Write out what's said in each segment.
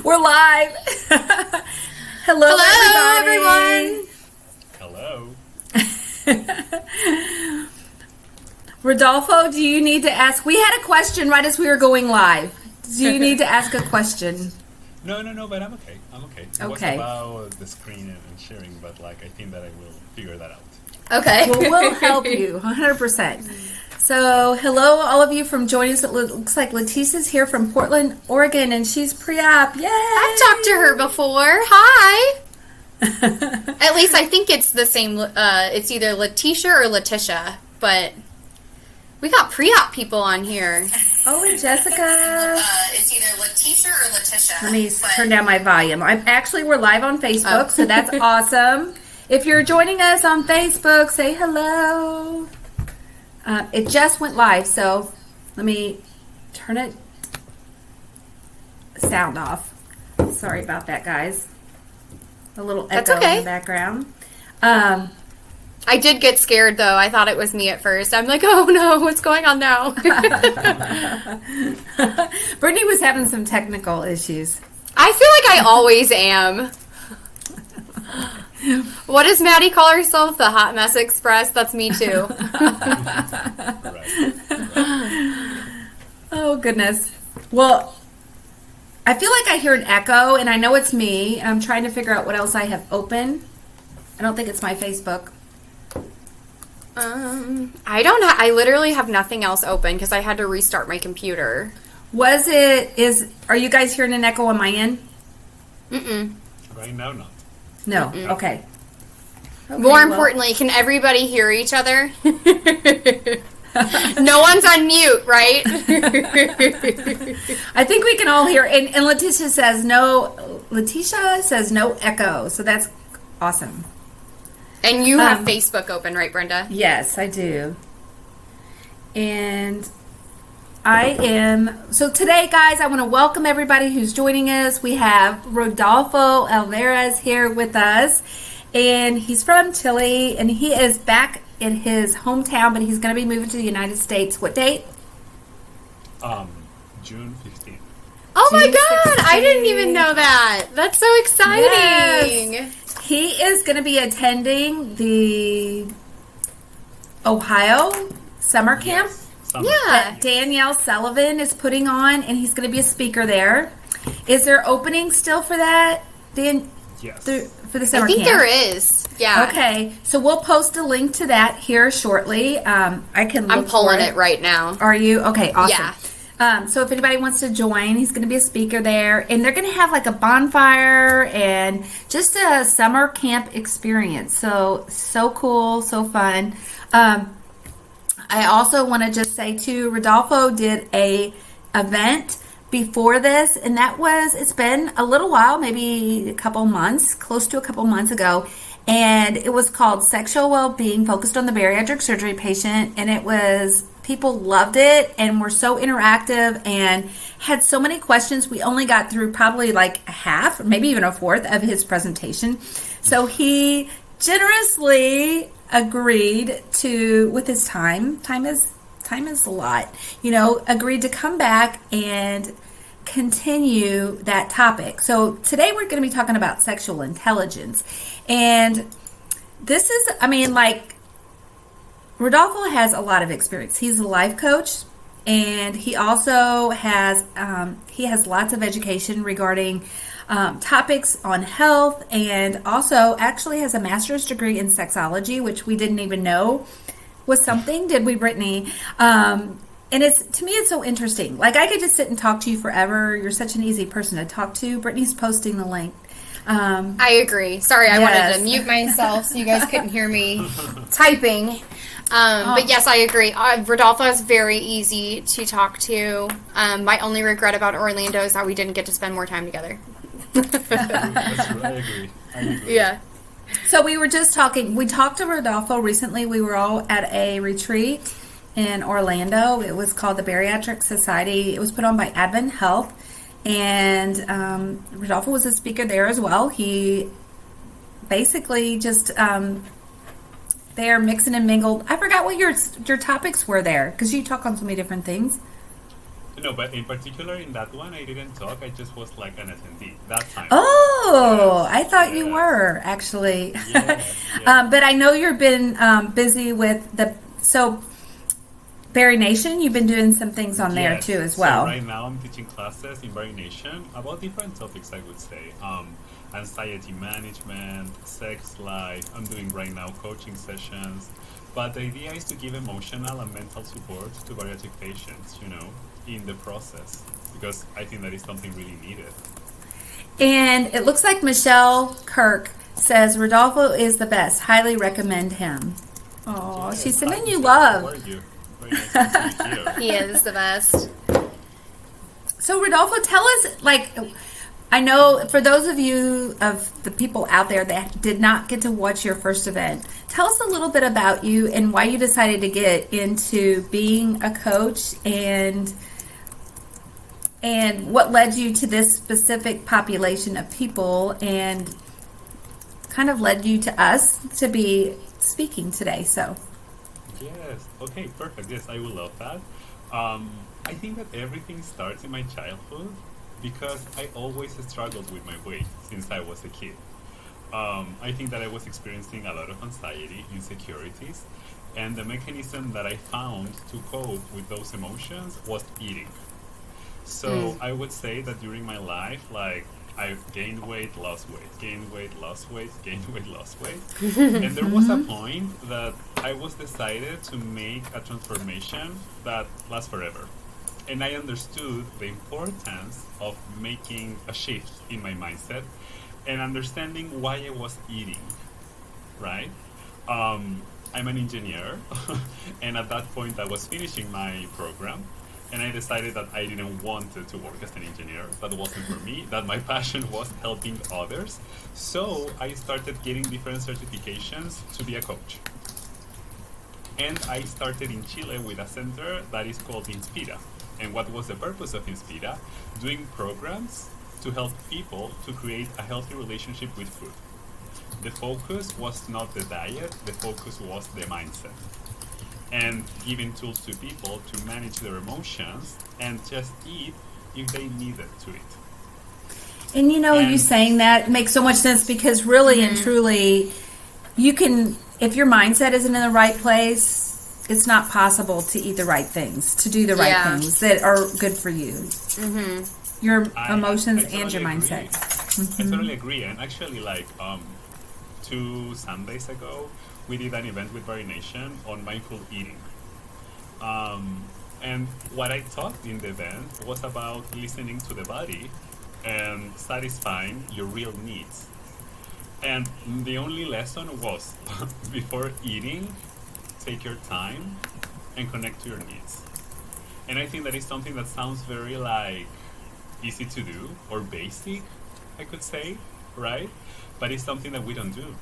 We're live. Hello, everyone. Hello. Rodolfo, do you need to ask? We had a question right as we were going live. Do you need to ask a question? No, but I'm okay. It was about the screen and sharing, but I think that I will figure that out. Okay. Well, we'll help you 100%. So, hello, all of you from joining us. It looks like Letitia's here from Portland, Oregon, and she's pre-op. Yay! I've talked to her before. Hi. At least I think it's the same. It's either Letitia or Letitia, but we got pre-op people on here. Oh, and Jessica. It's either Letitia or Letitia. Let me turn down my volume. We're live on Facebook, so that's awesome. If you're joining us on Facebook, say hello. It just went live, so let me turn it sound off. Sorry about that, guys. A little echo in the background. I did get scared, though. I thought it was me at first. I'm like, oh, no, what's going on now? Brittany was having some technical issues. I feel like I always am. What does Maddie call herself? The Hot Mess Express? That's me, too. Oh, goodness. Well, I feel like I hear an echo, and I know it's me. I'm trying to figure out what else I have open. I don't think it's my Facebook. I literally have nothing else open because I had to restart my computer. Are you guys hearing an echo on my end? Mm-mm. Right now, not. No. Mm-mm. Okay. More importantly, can everybody hear each other? No one's on mute, right? I think we can all hear. And Letitia says no echo. So that's awesome. And you have Facebook open, right, Brenda? Yes, I do. And so today, guys, I want to welcome everybody who's joining us. We have Rodolfo Alvarez here with us, and he's from Chile, and he is back in his hometown, but he's going to be moving to the United States. What date? June 15th. Oh my June God, 16th. I didn't even know that. That's so exciting. Yes. He is going to be attending the Ohio summer camp. Yes. Yeah. That Danielle Sullivan is putting on, and he's going to be a speaker there. Is there opening still for that, Dan? Yes. For the summer I think camp? there is. Yeah. Okay, so we'll post a link to that here shortly. I'm pulling it right now. Are you? Okay, awesome. Yeah. So if anybody wants to join, he's going to be a speaker there, and they're going to have like a bonfire and just a summer camp experience. So cool, so fun. I also want to just say too, Rodolfo did a event before this, and it's been a little while, maybe close to a couple months ago, and it was called Sexual Wellbeing, focused on the bariatric surgery patient, and people loved it and were so interactive and had so many questions. We only got through probably like half, maybe even a fourth of his presentation. So he generously agreed to, with his time is a lot, agreed to come back and continue that topic. So today we're going to be talking about sexual intelligence. And this is, Rodolfo has a lot of experience. He's a life coach, and he also has lots of education regarding topics on health, and also actually has a master's degree in sexology, which we didn't even know was something, did we, Brittany? And to me, it's so interesting. Like, I could just sit and talk to you forever. You're such an easy person to talk to. Brittany's posting the link. I agree. Sorry, I wanted to mute myself so you guys couldn't hear me typing. But yes, I agree. Rodolfo is very easy to talk to. My only regret about Orlando is that we didn't get to spend more time together. I agree. Yeah. So we talked to Rodolfo recently. We were all at a retreat in Orlando. It was called the Bariatric Society. It was put on by Advent Health, and Rodolfo was a speaker there as well. He basically just they are mixing and mingled. I forgot what your topics were there, because you talk on so many different things. No, but in particular in that one, I didn't talk. I just was like an attendee that time. Oh, Yes, I thought you yes, were actually. yes, yes. But I know you've been busy with Berry Nation. You've been doing some things on there too Yes. as So well. right now I'm teaching classes in Bariatric about different topics, I would say. Anxiety management, sex life. I'm doing right now coaching sessions. But the idea is to give emotional and mental support to bariatric patients, in the process. Because I think that is something really needed. And it looks like Michelle Kirk says Rodolfo is the best. Highly recommend him. Oh, Yes. she's Hi, sending you Michelle. How love. are you? Very nice to see you here. He is the best. So Rodolfo, tell us, I know for those of you, of the people out there that did not get to watch your first event, tell us a little bit about you and why you decided to get into being a coach and what led you to this specific population of people and kind of led you to us to be speaking today. So Yes. Okay, perfect. Yes, I will love that. I think that everything starts in my childhood because I always struggled with my weight since I was a kid. I think that I was experiencing a lot of anxiety, insecurities, and the mechanism that I found to cope with those emotions was eating. So I would say that during my life, I gained weight, lost weight, gained weight, lost weight, gained weight, lost weight. And there was a point that I was decided to make a transformation that lasts forever. And I understood the importance of making a shift in my mindset and understanding why I was eating, right? I'm an engineer, and at that point I was finishing my program, and I decided that I didn't want to work as an engineer. That wasn't for me, that my passion was helping others. So I started getting different certifications to be a coach. And I started in Chile with a center that is called Inspira. And what was the purpose of Inspira? Doing programs to help people to create a healthy relationship with food. The focus was not the diet, the focus was the mindset. And giving tools to people to manage their emotions and just eat if they needed to eat. and you saying that makes so much sense because really and truly you can, if your mindset isn't in the right place, it's not possible to eat the right things, to do the right things that are good for you. Your emotions I and your totally mindset. I totally agree. And actually, 2 Sundays ago, we did an event with Bari Nation on mindful eating. And what I talked in the event was about listening to the body and satisfying your real needs. And the only lesson was before eating, take your time and connect to your needs. And I think that is something that sounds very easy to do or basic, I could say, right? But it's something that we don't do.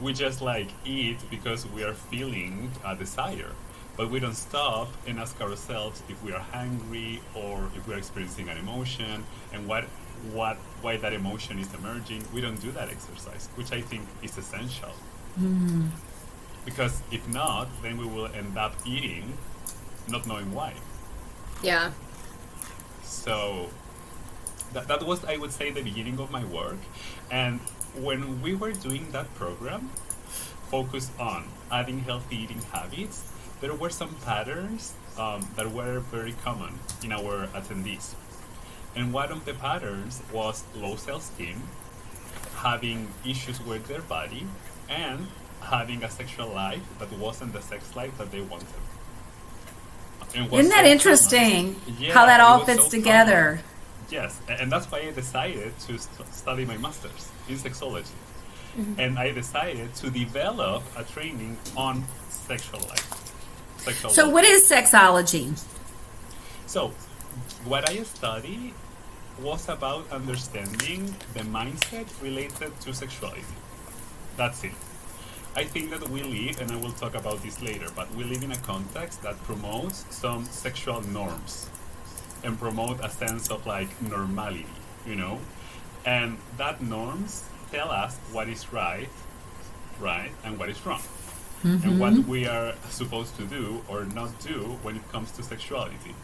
We just eat because we are feeling a desire, but we don't stop and ask ourselves if we are hungry or if we are experiencing an emotion and why that emotion is emerging. We don't do that exercise, which I think is essential. Because if not, then we will end up eating not knowing why. Yeah. So that was, I would say, the beginning of my work. And when we were doing that program, focused on adding healthy eating habits, there were some patterns that were very common in our attendees. And one of the patterns was low self-esteem, having issues with their body, and having a sexual life that wasn't the sex life that they wanted. Isn't that interesting how that all fits together? Yes, and that's why I decided to study my master's in sexology. And I decided to develop a training on sexual life. So what is sexology? So what I studied was about understanding the mindset related to sexuality. That's it. I think that we live, and I will talk about this later, but we live in a context that promotes some sexual norms and promote a sense of normality, and that norms tell us what is right, and what is wrong, and what we are supposed to do or not do when it comes to sexuality.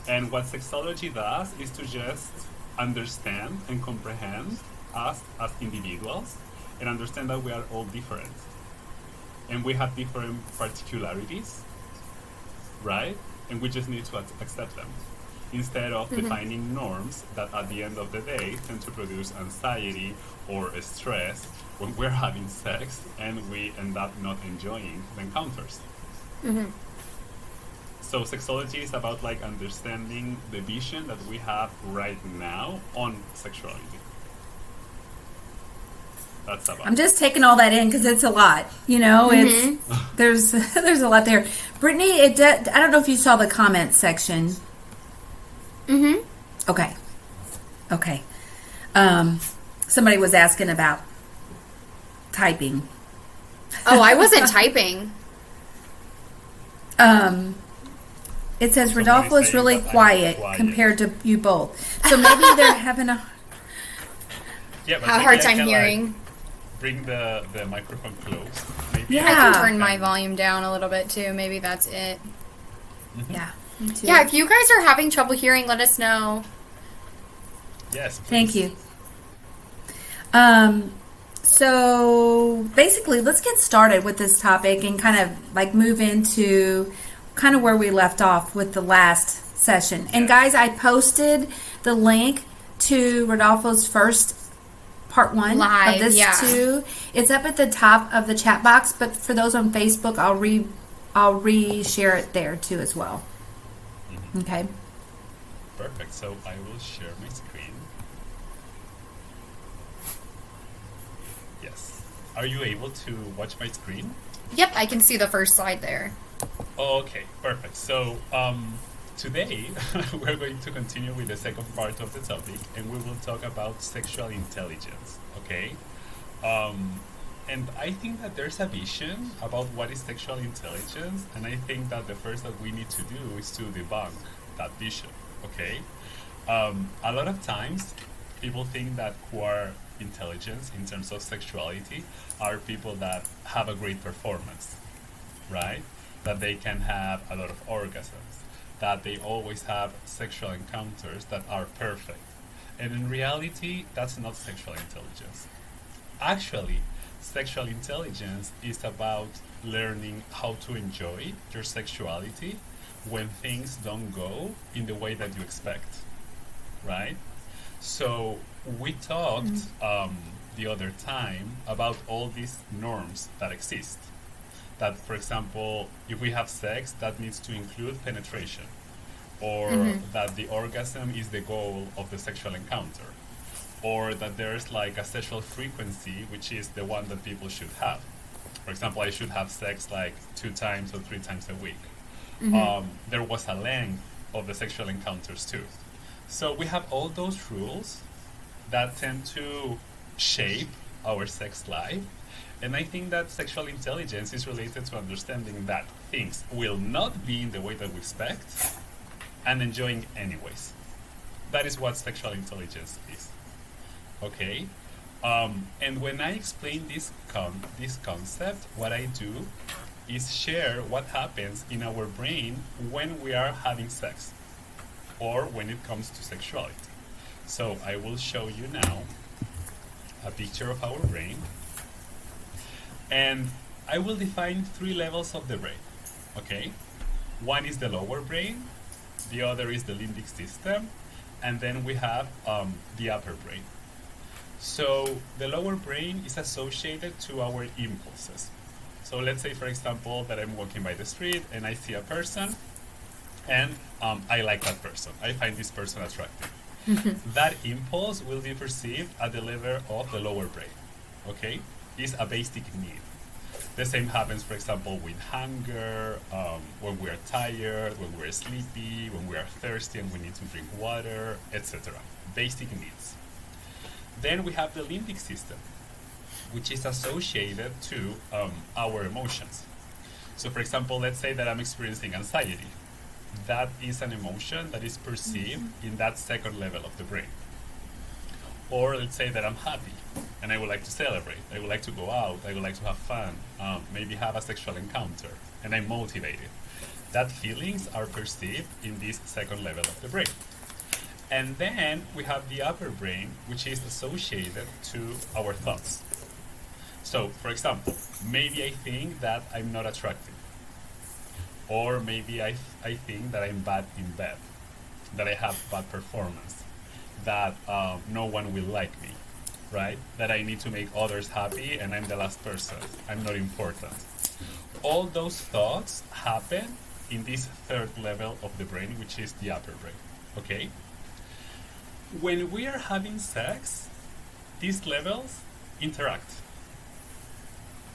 And what sexology does is to just understand and comprehend us as individuals and understand that we are all different. And we have different particularities, right? And we just need to accept them. Instead of defining norms that at the end of the day tend to produce anxiety or stress when we're having sex and we end up not enjoying the encounters. So sexology is about like understanding the vision that we have right now on sexuality. That's about. I'm just taking all that in because it's a lot. It's there's there's a lot there. Brittany, I don't know if you saw the comments section. Okay. Somebody was asking about typing. Oh, I wasn't typing. It says Rodolfo is really quiet compared to you both. So maybe they're having a hard time hearing. Like, bring the microphone close. Maybe. Yeah. I can turn my volume down a little bit too. Maybe that's it. Yeah. Me too. Yeah, if you guys are having trouble hearing, let us know. Yes, please. Thank you. So basically, let's get started with this topic and kind of like move into kind of where we left off with the last session. And guys, I posted the link to Rodolfo's first part 1 Live, of this too. It's up at the top of the chat box, but for those on Facebook, I'll re-share it there too as well. Okay. Perfect. So I will share my screen. Yes. Are you able to watch my screen? Yep, I can see the first slide there. Okay, perfect. So today we're going to continue with the second part of the topic, and we will talk about sexual intelligence. Okay. And I think that there's a vision about what is sexual intelligence, and I think that the first that we need to do is to debunk that vision, okay? A lot of times, people think that core intelligence in terms of sexuality are people that have a great performance, right? That they can have a lot of orgasms, that they always have sexual encounters that are perfect. And in reality, that's not sexual intelligence. Actually, sexual intelligence is about learning how to enjoy your sexuality when things don't go in the way that you expect, right? So we talked the other time about all these norms that exist. That, for example, if we have sex, that needs to include penetration, or that the orgasm is the goal of the sexual encounter, or that there's like a sexual frequency, which is the one that people should have. For example, I should have sex like 2 times or 3 times a week. There was a length of the sexual encounters too. So we have all those rules that tend to shape our sex life. And I think that sexual intelligence is related to understanding that things will not be in the way that we expect and enjoying anyways. That is what sexual intelligence is. Okay? And when I explain this concept, what I do is share what happens in our brain when we are having sex or when it comes to sexuality. So I will show you now a picture of our brain, and I will define 3 levels of the brain. Okay? One is the lower brain, the other is the limbic system, and then we have the upper brain. So the lower brain is associated to our impulses. So let's say, for example, that I'm walking by the street and I see a person and I like that person. I find this person attractive. That impulse will be perceived at the level of the lower brain. Okay? It's a basic need. The same happens, for example, with hunger, when we are tired, when we're sleepy, when we are thirsty and we need to drink water, etc. Basic needs. Then we have the limbic system, which is associated to our emotions. So for example, let's say that I'm experiencing anxiety. That is an emotion that is perceived in that second level of the brain. Or let's say that I'm happy and I would like to celebrate. I would like to go out. I would like to have fun, maybe have a sexual encounter, and I'm motivated. that feelings are perceived in this second level of the brain. And then we have the upper brain, which is associated to our thoughts. So, for example, maybe I think that I'm not attractive. Or maybe I think that I'm bad in bed, that I have bad performance, that no one will like me, right? That I need to make others happy and I'm the last person. I'm not important. All those thoughts happen in this third level of the brain, which is the upper brain, okay? When we are having sex, these levels interact.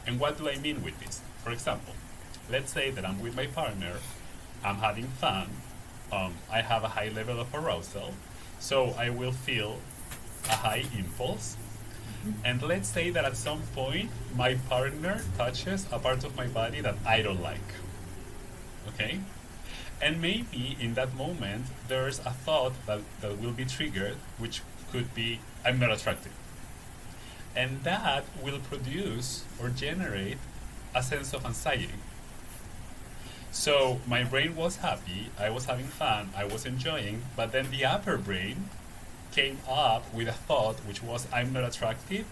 And what do I mean with this? For example, let's say that I'm with my partner, I'm having fun, I have a high level of arousal, so I will feel a high impulse. And let's say that at some point, my partner touches a part of my body that I don't like. Okay? And maybe in that moment, there's a thought that will be triggered, which could be, I'm not attractive. And that will produce or generate a sense of anxiety. So my brain was happy, I was having fun, I was enjoying, but then the upper brain came up with a thought which was, I'm not attractive,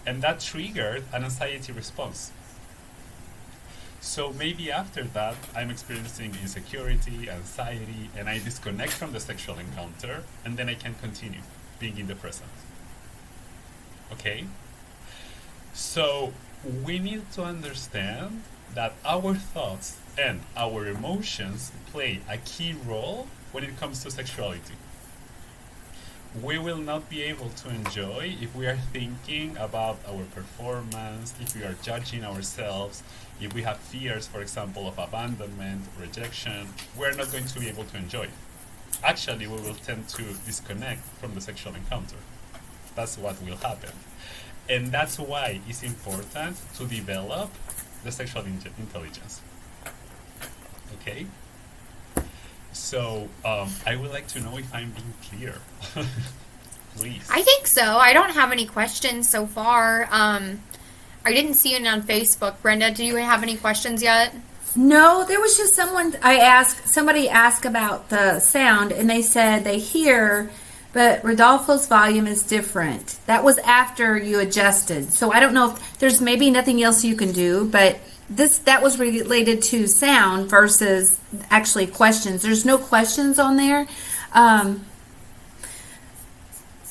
and that triggered an anxiety response. So maybe after that, I'm experiencing insecurity, anxiety, and I disconnect from the sexual encounter, and then I can continue being in the present. Okay? So we need to understand that our thoughts and our emotions play a key role when it comes to sexuality. We will not be able to enjoy if we are thinking about our performance, if we are judging ourselves, if we have fears, for example, of abandonment, rejection. We're not going to be able to enjoy it. Actually, we will tend to disconnect from the sexual encounter. That's what will happen. And that's why it's important to develop the sexual intelligence. Okay? So, I would like to know if I'm being clear. Please. I think so. I don't have any questions so far. I didn't see it on Facebook. Brenda, do you have any questions yet? No, there was just somebody asked about the sound, and they said they hear, but Rodolfo's volume is different. That was after you adjusted. So I don't know if there's maybe nothing else you can do, but that was related to sound versus actually questions. There's no questions on there.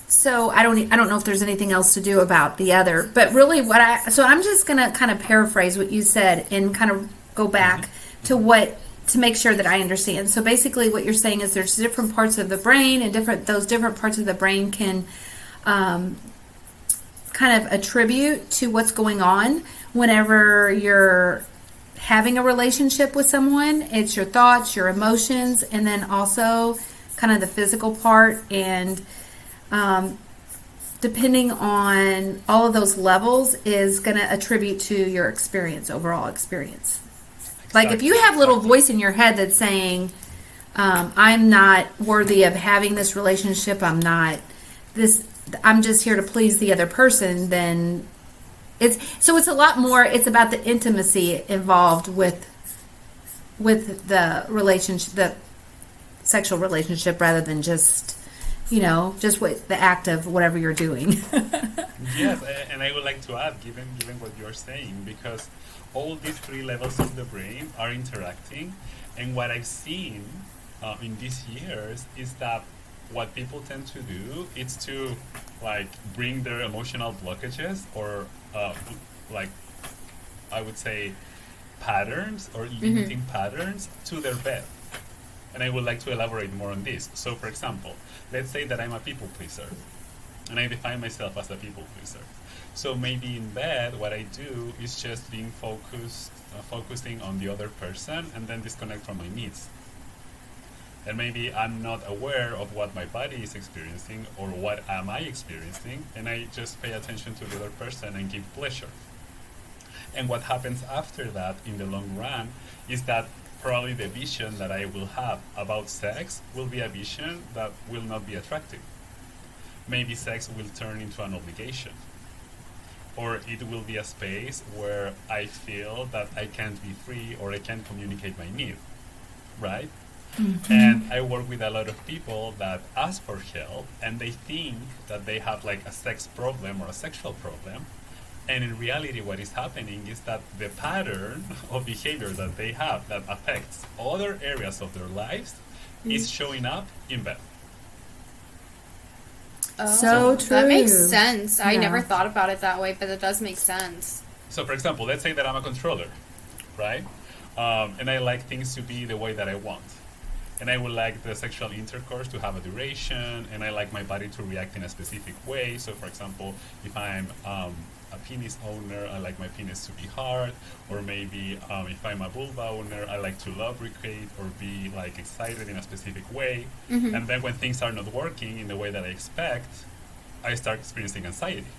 So I don't know if there's anything else to do about the other, but really so I'm just going to kind of paraphrase what you said and kind of go back to make sure that I understand. So basically what you're saying is there's different parts of the brain, and those different parts of the brain can kind of attribute to what's going on whenever you're having a relationship with someone. It's your thoughts, your emotions, and then also kind of the physical part. And depending on all of those levels is going to attribute to your overall experience. Like if you have a little voice in your head that's saying, I'm not worthy of having this relationship, I'm just here to please the other person, then it's a lot more, it's about the intimacy involved with the relationship, the sexual relationship, rather than just what the act of whatever you're doing. Yes, and I would like to add, given what you're saying, because all these three levels of the brain are interacting, and what I've seen in these years is that what people tend to do is to bring their emotional blockages or I would say patterns or limiting patterns to their bed. And I would like to elaborate more on this. So for example, let's say that I'm a people pleaser and I define myself as a people pleaser. So maybe in bed, what I do is just being focusing on the other person and then disconnect from my needs. And maybe I'm not aware of what my body is experiencing or what am I experiencing, and I just pay attention to the other person and give pleasure. And what happens after that in the long run is that probably the vision that I will have about sex will be a vision that will not be attractive. Maybe sex will turn into an obligation. Or it will be a space where I feel that I can't be free or I can't communicate my need. right? And I work with a lot of people that ask for help and they think that they have like a sex problem or a sexual problem. And in reality, what is happening is that the pattern of behavior that they have that affects other areas of their lives is showing up in bed. So true. That makes sense. I Yeah. never thought about it that way, but it does make sense. So, for example, let's say that I'm a controller, right? And I like things to be the way that I want. And I would like the sexual intercourse to have a duration, and I like my body to react in a specific way. So, for example, if I'm a penis owner, I like my penis to be hard, or maybe if I'm a vulva owner, I like to lubricate or be like excited in a specific way. And then when things are not working in the way that I expect, I start experiencing anxiety.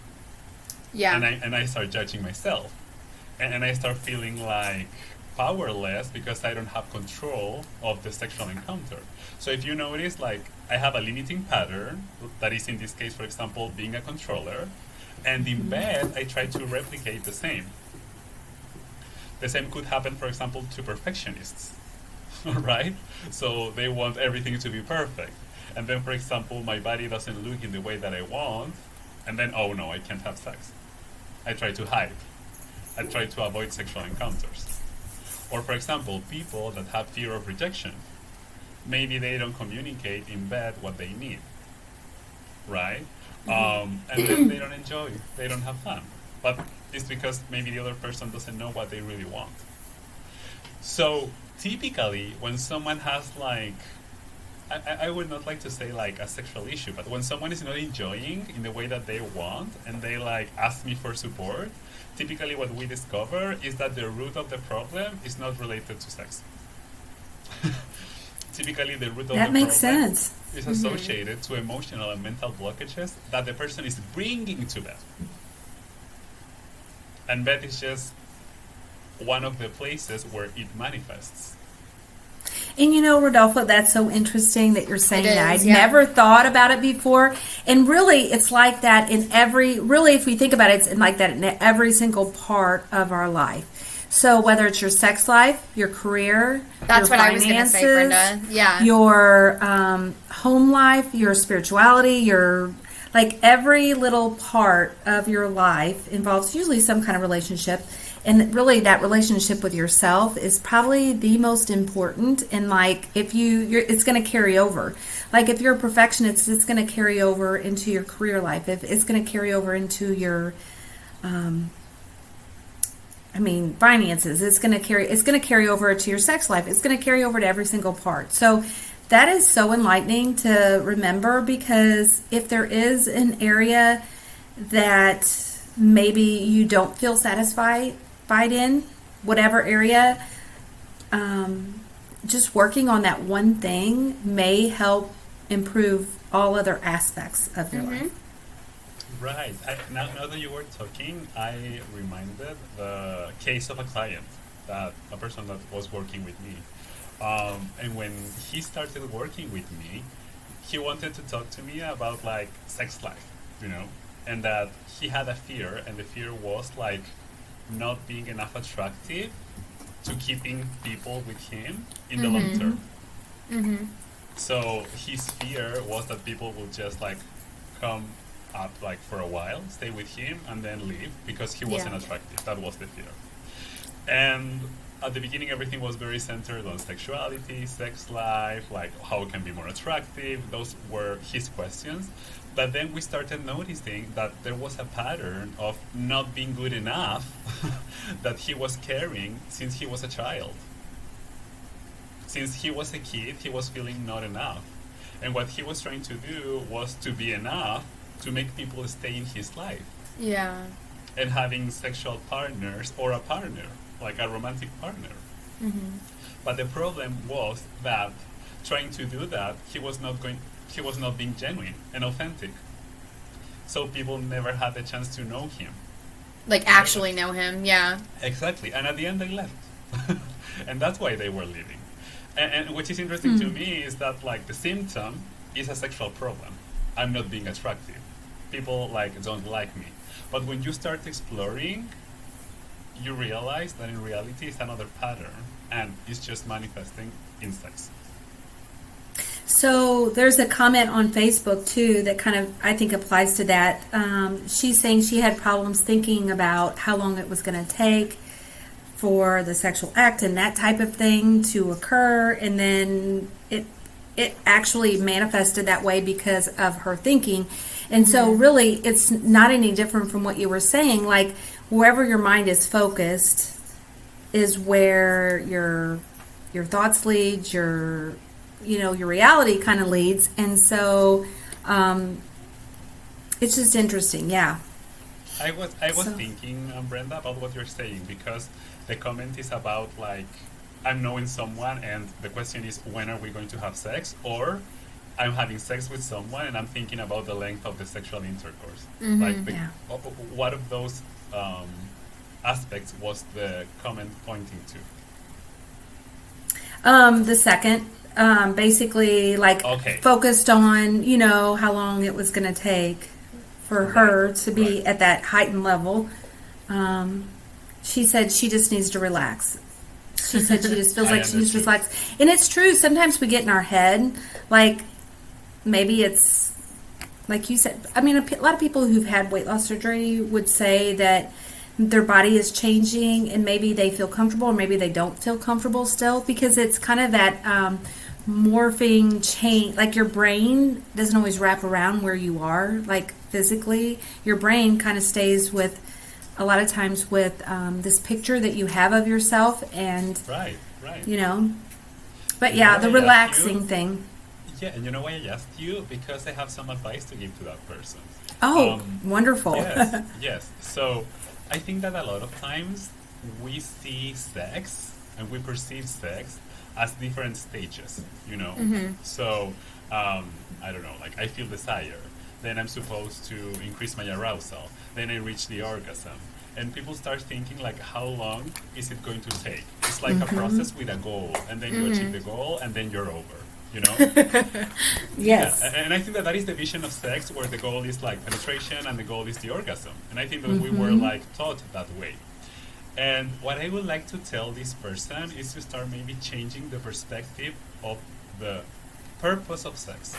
Yeah. And I start judging myself, and I start feeling like powerless because I don't have control of the sexual encounter. So if you notice, like, I have a limiting pattern that is, in this case, for example, being a controller, and in bed I try to replicate the same. The same could happen, for example, to perfectionists, right? So they want everything to be perfect, and then, for example, my body doesn't look in the way that I want, and then, oh no, I can't have sex. I try to hide. I try to avoid sexual encounters. Or, for example, people that have fear of rejection. Maybe they don't communicate in bed what they need, right? And then they don't enjoy, they don't have fun. But it's because maybe the other person doesn't know what they really want. So, typically, when someone has, like, I would not like to say like a sexual issue, but when someone is not enjoying in the way that they want and they like ask me for support, typically what we discover is that the root of the problem is not related to sex. Typically the root of That the makes problem sense. is associated to emotional and mental blockages that the person is bringing to bed. And bed is just one of the places where it manifests. And you know, Rodolfo, that's so interesting that you're saying It that. is, I'd yeah. never thought about it before. And really, it's like that in really, if we think about it, it's like that in every single part of our life. So whether it's your sex life, your career, That's your what I was going to say, finances, Brenda. Yeah. your home life, your spirituality, your like every little part of your life involves usually some kind of relationship. And really that relationship with yourself is probably the most important. And like if it's going to carry over. Like if you're a perfectionist, it's going to carry over into your career life. If it's going to carry over into your finances, it's going to carry over to your sex life. It's going to carry over to every single part. So that is so enlightening to remember, because if there is an area that maybe you don't feel satisfied in, whatever area, just working on that one thing may help improve all other aspects of your life. Right. Now that you were talking, I reminded the case of a client, a person that was working with me. And when he started working with me, he wanted to talk to me about like sex life, and that he had a fear, and the fear was like not being enough attractive to keeping people with him in the long term. So his fear was that people would just like come up like for a while, stay with him, and then leave because he wasn't attractive. That was the fear. And at the beginning, everything was very centered on sexuality, sex life, like how it can be more attractive. Those were his questions. But then we started noticing that there was a pattern of not being good enough that he was carrying since he was a child. Since he was a kid, he was feeling not enough. And what he was trying to do was to be enough to make people stay in his life. Yeah. And having sexual partners or a partner, like a romantic partner. But the problem was that trying to do that, he was not being genuine and authentic. So people never had the chance to know him. Like actually know him, yeah. Exactly. And at the end they left. And that's why they were leaving. And which is interesting to me is that like the symptom is a sexual problem. I'm not being attractive. People like don't like me. But when you start exploring, you realize that in reality it's another pattern and it's just manifesting in sex. So there's a comment on Facebook too that kind of I think applies to that. She's saying she had problems thinking about how long it was going to take for the sexual act and that type of thing to occur, and then it actually manifested that way because of her thinking. And so really it's not any different from what you were saying. Like wherever your mind is focused is where your thoughts lead, your reality kind of leads. And so it's just interesting. Yeah. I was thinking, Brenda, about what you're saying, because the comment is about like I'm knowing someone and the question is when are we going to have sex, or I'm having sex with someone and I'm thinking about the length of the sexual intercourse. What of those aspects was the comment pointing to? The second, basically like focused on, how long it was going to take for her to be at that heightened level. She said she just needs to relax. She said she just feels like she needs to relax. And it's true. Sometimes we get in our head, like maybe it's, like you said, I mean, a lot of people who've had weight loss surgery would say that their body is changing and maybe they feel comfortable or maybe they don't feel comfortable still, because it's kind of that morphing change. Like your brain doesn't always wrap around where you are, like physically. Your brain kind of stays with, a lot of times with this picture that you have of yourself, and right. But yeah, the relaxing thing. Yeah, and you know why I asked you? Because I have some advice to give to that person. Oh, wonderful. Yes. So I think that a lot of times we see sex and we perceive sex as different stages, So, I don't know, like I feel desire, then I'm supposed to increase my arousal, then I reach the orgasm. And people start thinking like, how long is it going to take? It's like a process with a goal, and then you achieve the goal, and then you're over. Yes. Yeah. And I think that is the vision of sex, where the goal is like penetration and the goal is the orgasm. And I think that we were like taught that way. And what I would like to tell this person is to start maybe changing the perspective of the purpose of sex.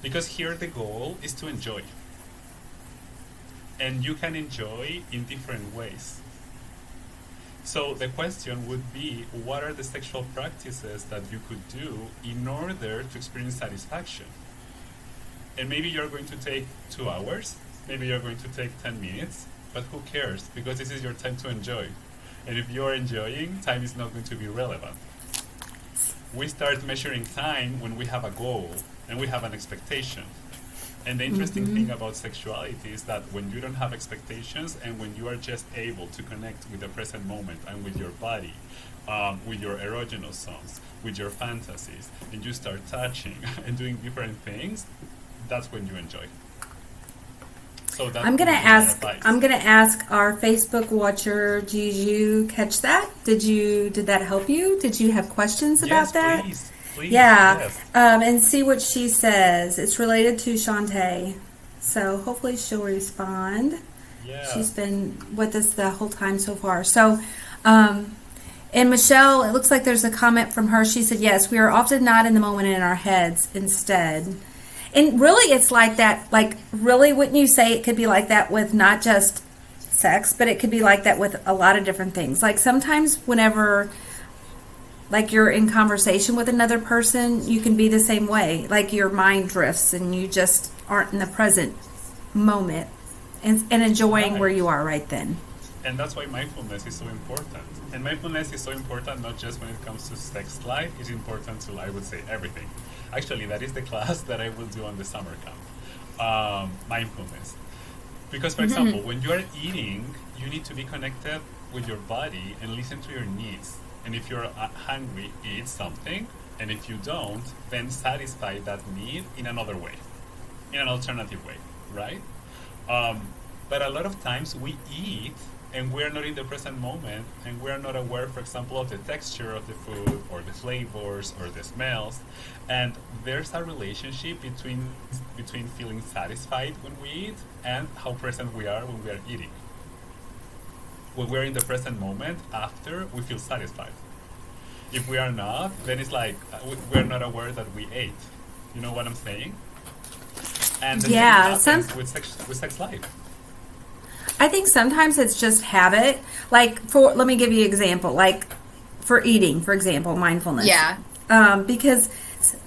Because here the goal is to enjoy. And you can enjoy in different ways. So the question would be, what are the sexual practices that you could do in order to experience satisfaction? And maybe you're going to take 2 hours, maybe you're going to take 10 minutes, but who cares? Because this is your time to enjoy. And if you're enjoying, time is not going to be relevant. We start measuring time when we have a goal and we have an expectation. And the interesting thing about sexuality is that when you don't have expectations and when you are just able to connect with the present moment and with your body, with your erogenous zones, with your fantasies, and you start touching and doing different things, that's when you enjoy. So that's I'm gonna ask our Facebook watcher, did you catch that? Did that help you? Did you have questions about that? Please. Yeah, yes. And see what she says. It's related to Shantae, so hopefully she'll respond. Yeah. She's been with us the whole time so far. So, and Michelle, it looks like there's a comment from her. She said, yes, we are often not in the moment in our heads instead. And really, it's like that. Like, really, wouldn't you say it could be like that with not just sex, but it could be like that with a lot of different things. Like sometimes whenever like you're in conversation with another person, you can be the same way. Like your mind drifts and you just aren't in the present moment and enjoying where you are right then. And that's why mindfulness is so important. And mindfulness is so important not just when it comes to sex life, it's important to, I would say, everything. Actually, that is the class that I will do on the summer camp, mindfulness. Because, for example, when you are eating, you need to be connected with your body and listen to your needs. And if you're hungry, eat something. And if you don't, then satisfy that need in another way, in an alternative way, right? But a lot of times we eat and we're not in the present moment and we're not aware, for example, of the texture of the food or the flavors or the smells. And there's a relationship between feeling satisfied when we eat and how present we are when we are eating. when we're in the present moment, after we feel satisfied. If we are not, then it's like we're not aware that we ate. You know what I'm saying? And the Yeah, same happens with sex life. I think sometimes it's just habit. Like, let me give you an example. Like, for eating, for example, mindfulness. Yeah. Because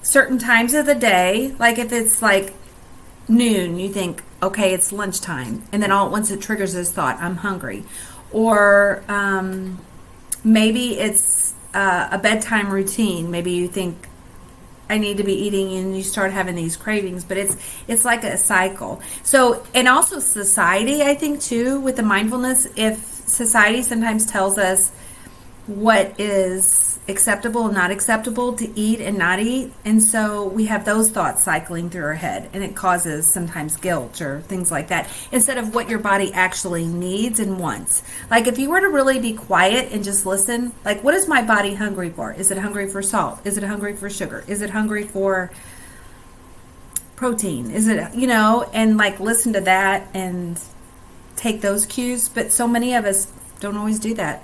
certain times of the day, like if it's like noon, you think, okay, it's lunchtime. And then all at once it triggers this thought, I'm hungry. Or maybe it's a bedtime routine. Maybe you think, I need to be eating, and you start having these cravings, but it's like a cycle. So, and also society, I think too, with the mindfulness, if society sometimes tells us what is acceptable and not acceptable to eat and not eat, and so we have those thoughts cycling through our head, and it causes sometimes guilt or things like that, instead of what your body actually needs and wants. Like if you were to really be quiet and just listen, like what is my body hungry for? Is it hungry for salt? Is it hungry for sugar? Is it hungry for protein? Is it, and like listen to that and take those cues. But so many of us don't always do that.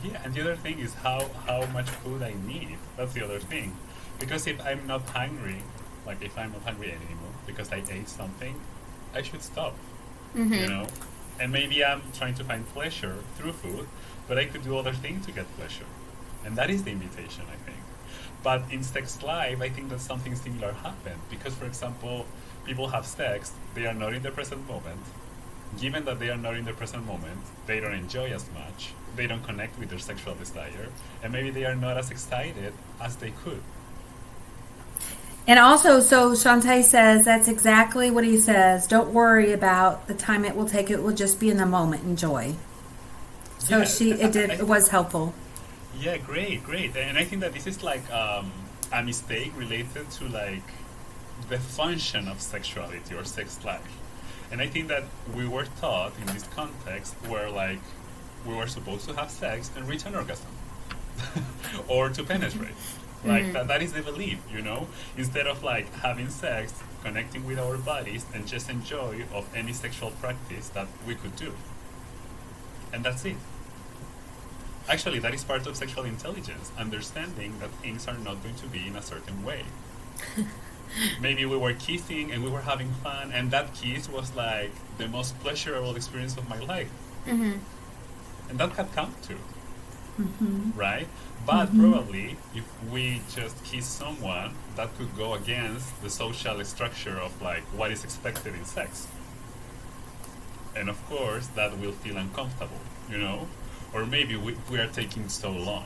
Yeah, and the other thing is how much food I need. That's the other thing. Because if I'm not hungry, like if I'm not hungry anymore because I ate something, I should stop. Mm-hmm. And maybe I'm trying to find pleasure through food, but I could do other things to get pleasure. And that is the invitation, I think. But in sex life, I think that something similar happened. Because, for example, people have sex, they are not in the present moment. Given that they are not in the present moment, they don't enjoy as much, they don't connect with their sexual desire, and maybe they are not as excited as they could. And also, so Shantae says, that's exactly what he says. Don't worry about the time it will take. It will just be in the moment. Enjoy. So Yeah, it was helpful. Yeah, great. And I think that this is like a mistake related to like the function of sexuality or sex life. And I think that we were taught in this context where like we were supposed to have sex and reach an orgasm or to penetrate. Like that is the belief, instead of like having sex, connecting with our bodies and just enjoy of any sexual practice that we could do. And that's it. Actually, that is part of sexual intelligence, understanding that things are not going to be in a certain way. Maybe we were kissing and we were having fun, and that kiss was like the most pleasurable experience of my life. Mm-hmm. And that can count too, right? But Mm-hmm. probably if we just kiss someone, that could go against the social structure of like what is expected in sex. And of course, that will feel uncomfortable, Or maybe we are taking so long.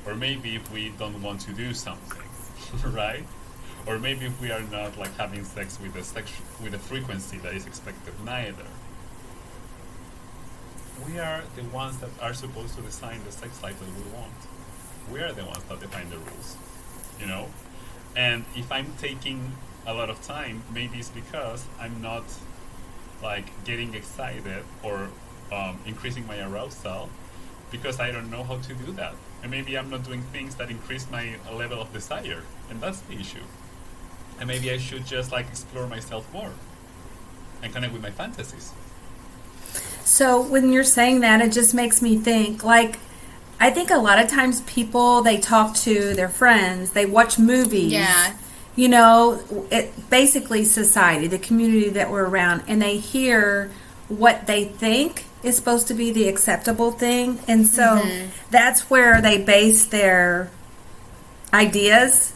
Or maybe if we don't want to do something, right? Or maybe if we are not like having sex with the frequency that is expected neither. We are the ones that are supposed to design the sex life that we want. We are the ones that define the rules, And if I'm taking a lot of time, maybe it's because I'm not like getting excited or increasing my arousal because I don't know how to do that. And maybe I'm not doing things that increase my level of desire. And that's the issue. And maybe I should just like explore myself more and connect with my fantasies. So when you're saying that, it just makes me think, like, I think a lot of times people, they talk to their friends, they watch movies. Yeah. Basically society, the community that we're around, and they hear what they think is supposed to be the acceptable thing. And so that's where they base their ideas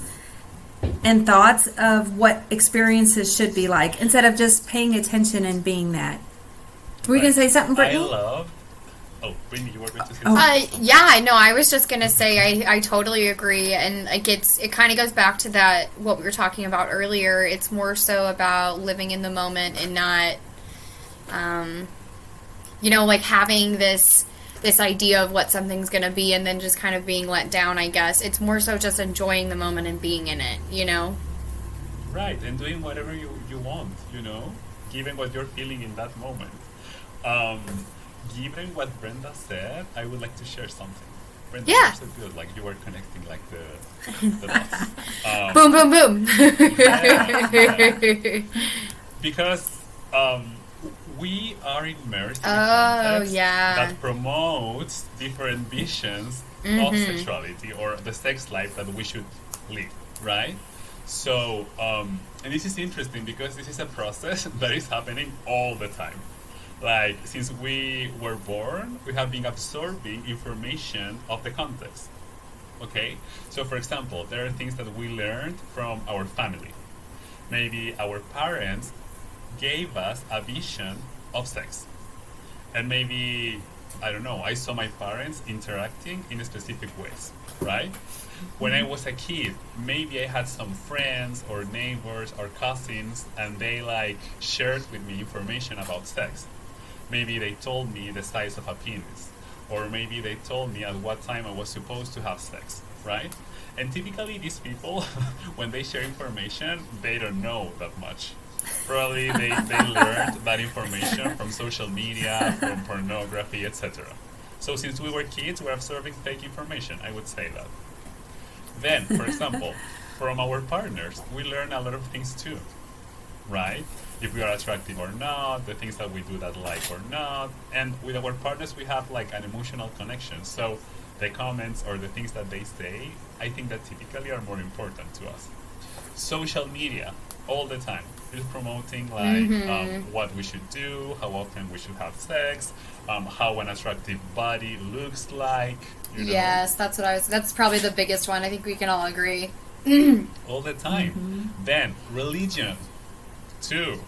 and thoughts of what experiences should be like, instead of just paying attention and being that. Were you going to say something, Brittany? Brittany, you were going to say something? Yeah, no, I was just going to say I totally agree. And it kind of goes back to that, what we were talking about earlier. It's more so about living in the moment and not, like having this idea of what something's going to be and then just kind of being let down, I guess. It's more so just enjoying the moment and being in it, Right, and doing whatever you want, given what you're feeling in that moment. Given what Brenda said, I would like to share something. Brenda, Yeah. you're so good. Like, you were connecting, like, the dots. Boom, boom, boom. Because we are immersed in a Oh, context yeah. that promotes different visions of sexuality or the sex life that we should live, right? So, and this is interesting because this is a process that is happening all the time. Like, since we were born, we have been absorbing information of the context. Okay? So, for example, there are things that we learned from our family. Maybe our parents gave us a vision of sex. And maybe, I don't know, I saw my parents interacting in specific ways, right? When I was a kid, maybe I had some friends or neighbors or cousins and they like shared with me information about sex. Maybe they told me the size of a penis, or maybe they told me at what time I was supposed to have sex, right? And typically these people, when they share information, they don't know that much. Probably they learned that information from social media, from pornography, etc. So since we were kids, we're absorbing fake information, I would say that. Then, for example, from our partners, we learn a lot of things too, right? If we are attractive or not, the things that we do that like or not. And with our partners, we have like an emotional connection. So the comments or the things that they say, I think that typically are more important to us. Social media, all the time, is promoting like what we should do, how often we should have sex, how an attractive body looks like. You know, Yes, that's probably the biggest one. I think we can all agree. all the time. Then religion, too.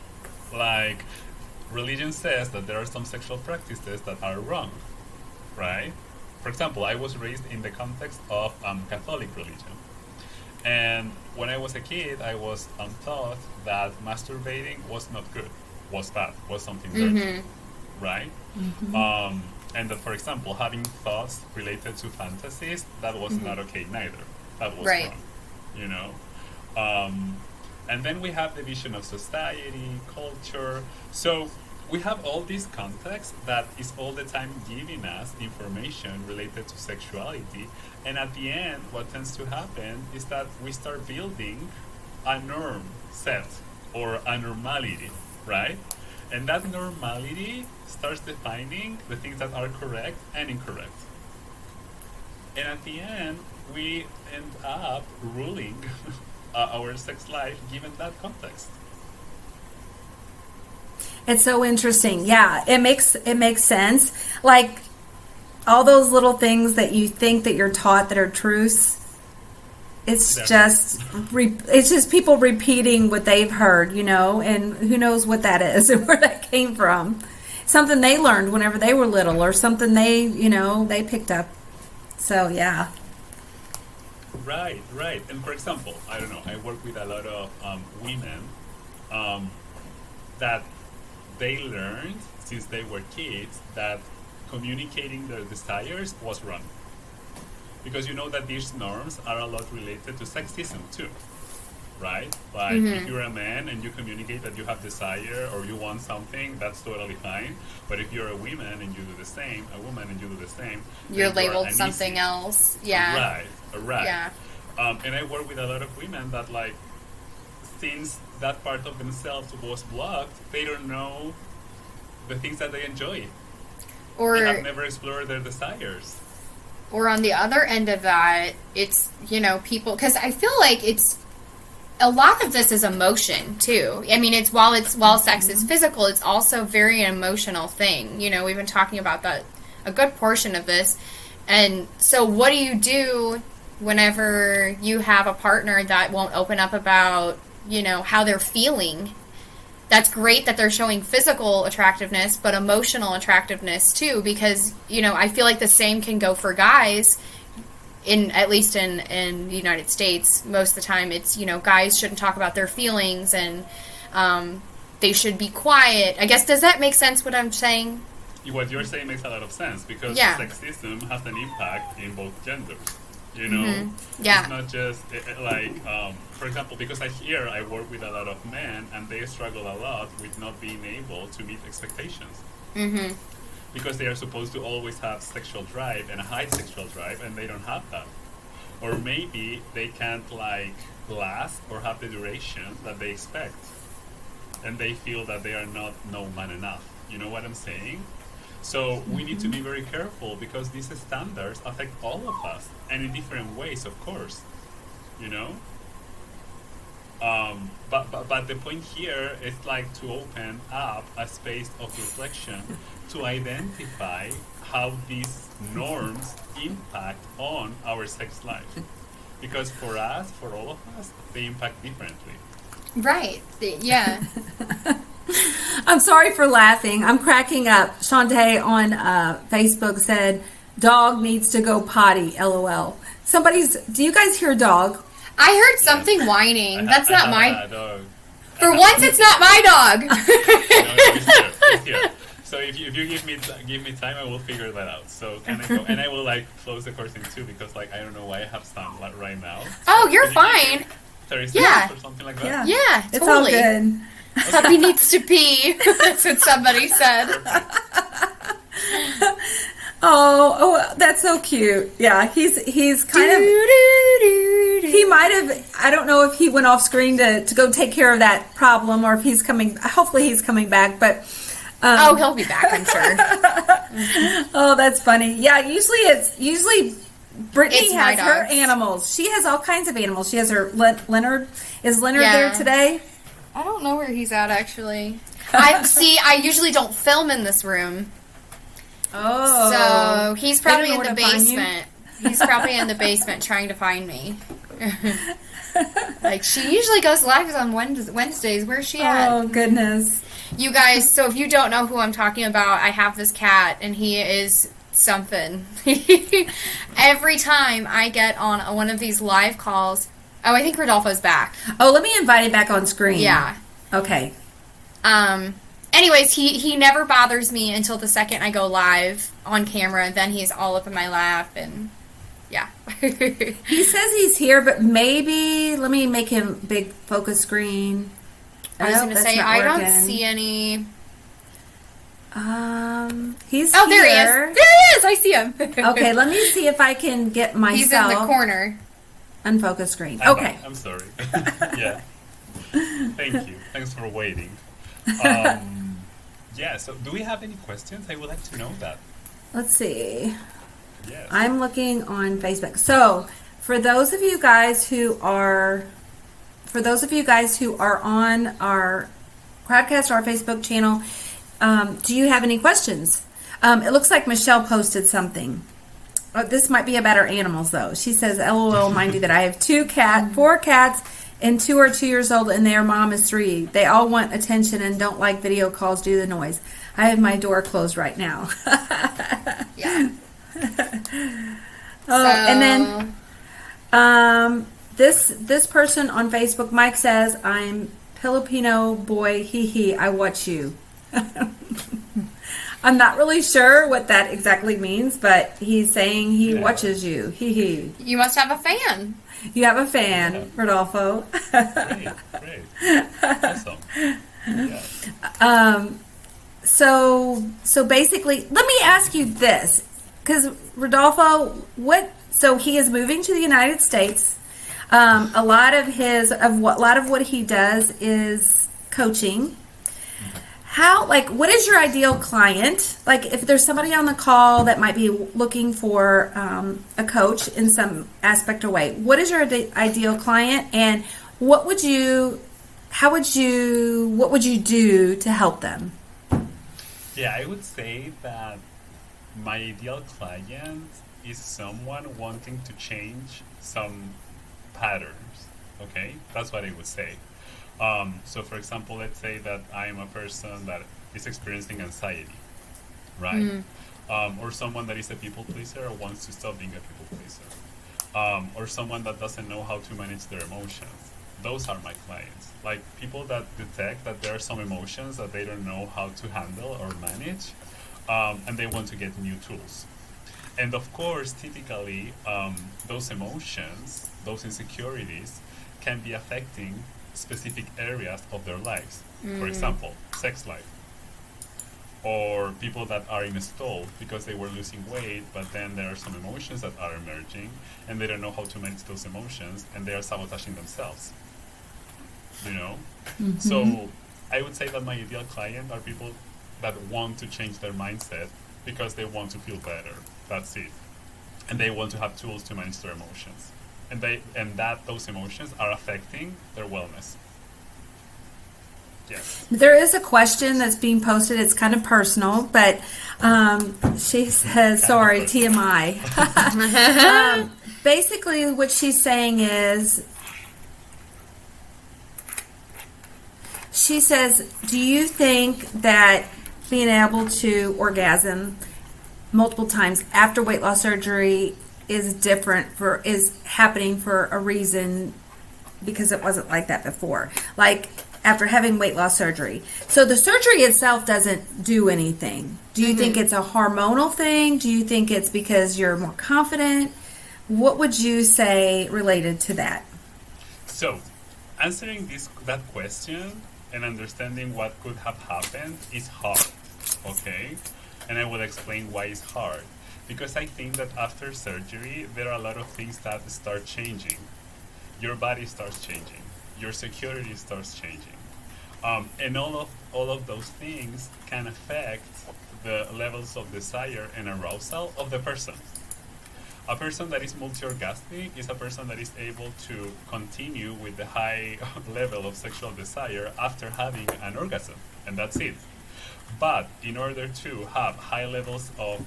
Like, religion says that there are some sexual practices that are wrong, right? For example, I was raised in the context of Catholic religion. And when I was a kid, I was taught that masturbating was not good, was bad, was something dirty, right? And that, for example, having thoughts related to fantasies, that was not okay neither. That was Right. wrong, you know? And then we have the vision of society, culture. So we have all this context that is all the time giving us information related to sexuality. And at the end, what tends to happen is that we start building a norm set or a normality, right? And that normality starts defining the things that are correct and incorrect. And at the end, we end up ruling our sex life given that context. It's so interesting. Yeah, it makes sense. Like all those little things that you think that you're taught that are truths. It's it's just people repeating what they've heard, and who knows what that is and where that came from. Something they learned whenever they were little, or something they picked up. So yeah. Right. And for example, I don't know, I work with a lot of women that they learned since they were kids that communicating their desires was wrong. Because you know that these norms are a lot related to sexism too, right? Like if you're a man and you communicate that you have desire or you want something, that's totally fine. But if you're a woman and you do the same, a woman and you do the same, You're then labeled uneasy. something else. Yeah. Right. Yeah. And I work with a lot of women that like, since that part of themselves was blocked, they don't know the things that they enjoy. Or They have never explored their desires. or on the other end of that, it's, people, because I feel like it's a lot of this is emotion too. I mean, while sex is physical, it's also very emotional thing. We've been talking about that a good portion of this. And so what do you do whenever you have a partner that won't open up about, how they're feeling? That's great that they're showing physical attractiveness, but emotional attractiveness too, because, I feel like the same can go for guys. At least in the United States, most of the time it's, guys shouldn't talk about their feelings and they should be quiet. I guess, does that make sense what I'm saying? What you're saying makes a lot of sense because Yeah. sexism has an impact in both genders. Yeah. It's not just for example, because I work with a lot of men and they struggle a lot with not being able to meet expectations. Because they are supposed to always have sexual drive and a high sexual drive, and they don't have that. Or maybe they can't last or have the duration that they expect, and they feel that they are not man enough. You know what I'm saying? So we need to be very careful because these standards affect all of us and in different ways, of course. You know? But the point here is like to open up a space of reflection to identify how these norms impact on our sex life. Because for us, for all of us, they impact differently. Right. Yeah. I'm sorry for laughing. I'm cracking up. Shantae on Facebook said, dog needs to go potty, LOL. Do you guys hear dog? I heard something whining. That's not my dog. For once, it's not my dog. No, it's here. So if you give me time, I will figure that out. So can I go? And I will like close the curtain too because like I don't know why I have some like, right now. Oh, you're fine. 30 seconds Yeah. or something like that. Yeah, It's totally. all good. Puppy needs to pee. That's what somebody said. Oh, that's so cute. Yeah, he's kind of. He might have. I don't know if he went off screen to go take care of that problem, or if he's coming. Hopefully, he's coming back. But He'll be back, I'm sure. oh, that's funny. Yeah, usually Brittany It's my has her dogs. animals. She has all kinds of animals. She has her Leonard. Is Leonard Yeah. there today? I don't know where he's at, actually. I usually don't film in this room. Oh, So he's probably They in don't the know where to find you? basement. He's probably in the basement trying to find me. Like, she usually goes live on Wednesdays. Where's she at? oh goodness. You guys, so if you don't know who I'm talking about, I have this cat, and he is something. Every time I get on one of these live calls, I think Rodolfo's back. Oh, let me invite him back on screen. Yeah. Okay. Anyways, he never bothers me until the second I go live on camera. Then he's all up in my lap, and yeah. He says he's here, but maybe let me make him big focus screen. I was Nope, going to that's say, not I don't working. see any... He's Oh, there he here. is. There he is. I see him. Okay, let me see if I can get myself He's in the corner. unfocus screen. I'm Okay. back. I'm sorry. Yeah. Thank you. Thanks for waiting. Yeah, so do we have any questions? I would like to know that. Let's see. Yes. I'm looking on Facebook. So, for those of you guys who are on our Crowdcast, our Facebook channel, do you have any questions? It looks like Michelle posted something. This might be about our animals, though. She says, "LOL, mind you that I have 4 cats, and 2 are 2 years old, and their mom is 3. They all want attention and don't like video calls due to the noise. I have my door closed right now." Yeah. And then this person on Facebook, Mike, says, "I'm Filipino boy, hee hee, I watch you." I'm not really sure what that exactly means, but he's saying he watches you, hee hee. You must have a fan. You have a fan, Rodolfo. Great. Awesome. Yeah. So basically, let me ask you this, because Rodolfo, so he is moving to the United States. A lot of what he does is coaching. What is your ideal client? Like, if there's somebody on the call that might be looking for a coach in some aspect or way, what is your ideal client, and what would you do to help them? Yeah, I would say that my ideal client is someone wanting to change some patterns. Okay, that's what I would say. So, for example, let's say that I am a person that is experiencing anxiety, right? Or someone that is a people pleaser or wants to stop being a people pleaser. Or someone that doesn't know how to manage their emotions. Those are my clients. Like, people that detect that there are some emotions that they don't know how to handle or manage, and they want to get new tools. And of course, typically, those emotions, those insecurities, can be affecting specific areas of their lives. For example, sex life. Or people that are in a stall because they were losing weight, but then there are some emotions that are emerging, and they don't know how to manage those emotions, and they are sabotaging themselves. You know? So I would say that my ideal client are people that want to change their mindset because they want to feel better. That's it. And they want to have tools to manage their emotions. And that those emotions are affecting their wellness. Yes. There is a question that's being posted. It's kind of personal, but she says, sorry, TMI. Basically, what she's saying is, she says, do you think that being able to orgasm multiple times after weight loss surgery is happening for a reason, because it wasn't like that before? Like, after having weight loss surgery. So the surgery itself doesn't do anything. Do you think it's a hormonal thing? Do you think it's because you're more confident? What would you say related to that? So, answering that question and understanding what could have happened is hard, okay? And I will explain why it's hard. Because I think that after surgery, there are a lot of things that start changing. Your body starts changing. Your security starts changing. And all of those things can affect the levels of desire and arousal of the person. A person that is multi-orgasmic is a person that is able to continue with the high level of sexual desire after having an orgasm, and that's it. But in order to have high levels of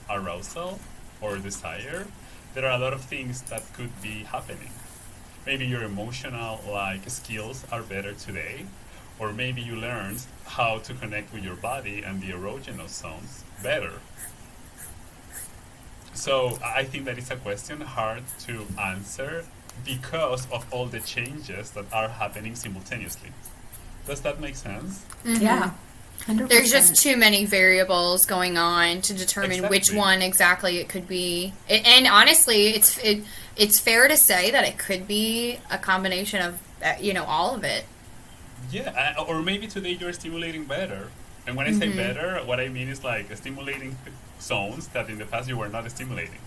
arousal or desire, there are a lot of things that could be happening. Maybe your emotional skills are better today, or maybe you learned how to connect with your body and the erogenous zones better. So I think that it's a question hard to answer because of all the changes that are happening simultaneously. Does that make sense? Mm-hmm. Yeah. 100%. There's just too many variables going on to determine which one exactly it could be. And honestly, it's fair to say that it could be a combination of all of it. Yeah, or maybe today you're stimulating better. And when I say better, what I mean is like stimulating zones that in the past you were not stimulating,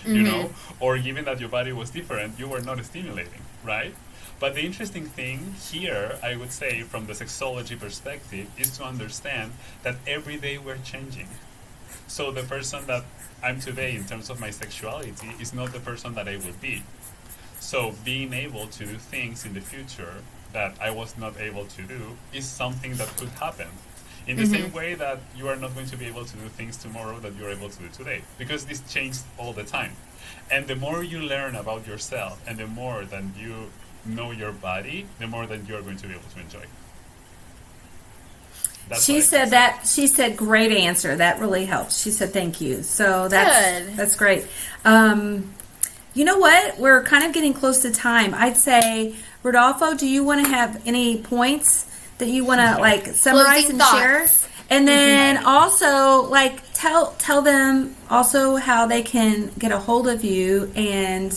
you know? Or given that your body was different, you were not stimulating, right? But the interesting thing here, I would say, from the sexology perspective, is to understand that every day we're changing. So the person that I'm today in terms of my sexuality is not the person that I will be. So being able to do things in the future that I was not able to do is something that could happen. In the same way that you are not going to be able to do things tomorrow that you're able to do today. Because this changes all the time. And the more you learn about yourself and the more that you know your body, the more that you're going to be able to enjoy. She said great answer. That really helps. She said thank you. So that's great. You know what? We're kind of getting close to time. I'd say, Rodolfo, do you want to have any points that you want to summarize and share? And then also tell them also how they can get a hold of you and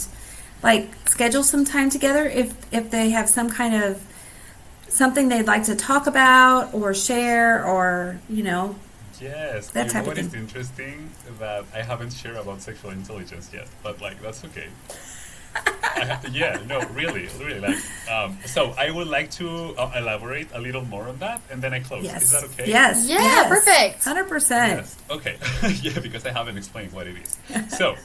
schedule some time together if they have some kind of something they'd like to talk about or share or Yes, that type of thing. What is interesting that I haven't shared about sexual intelligence yet, but that's okay. Really. So I would like to elaborate a little more on that, and then I close. Yes. Is that okay? Yes. Yeah, perfect. 100%. Yes. Okay. Yeah, because I haven't explained what it is. So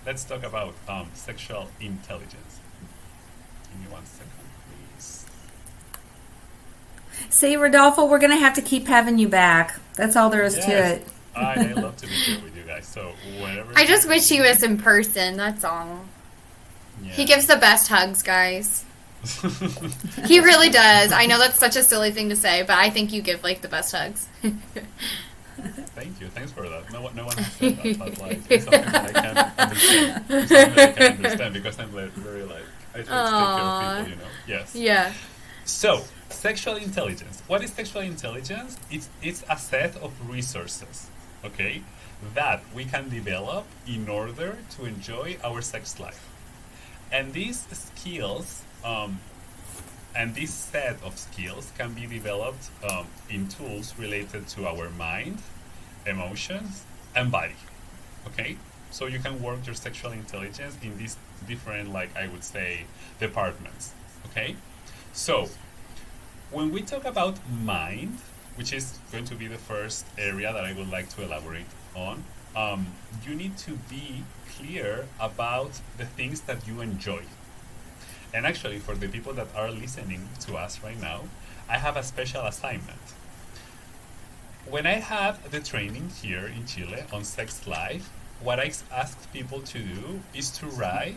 let's talk about sexual intelligence. Give me 1 second, please. See, Rodolfo, we're going to have to keep having you back. That's all there is to it. I love to be here with you guys. So whenever. I just wish he was in person, that's all. Yeah. He gives the best hugs, guys. He really does. I know that's such a silly thing to say, but I think you give the best hugs. Thank you. Thanks for that. No one has said that, but it's something that I can understand. It's something that I can understand because I'm very I try to take care of people, Yes. Yeah. So, sexual intelligence. What is sexual intelligence? It's a set of resources, okay, that we can develop in order to enjoy our sex life. And these skills, and this set of skills can be developed in tools related to our mind, emotions, and body. Okay? So you can work your sexual intelligence in these different, I would say, departments. Okay? So, when we talk about mind, which is going to be the first area that I would like to elaborate on, you need to be clear about the things that you enjoy. And actually, for the people that are listening to us right now, I have a special assignment. When I had the training here in Chile on sex life, what I asked people to do is to write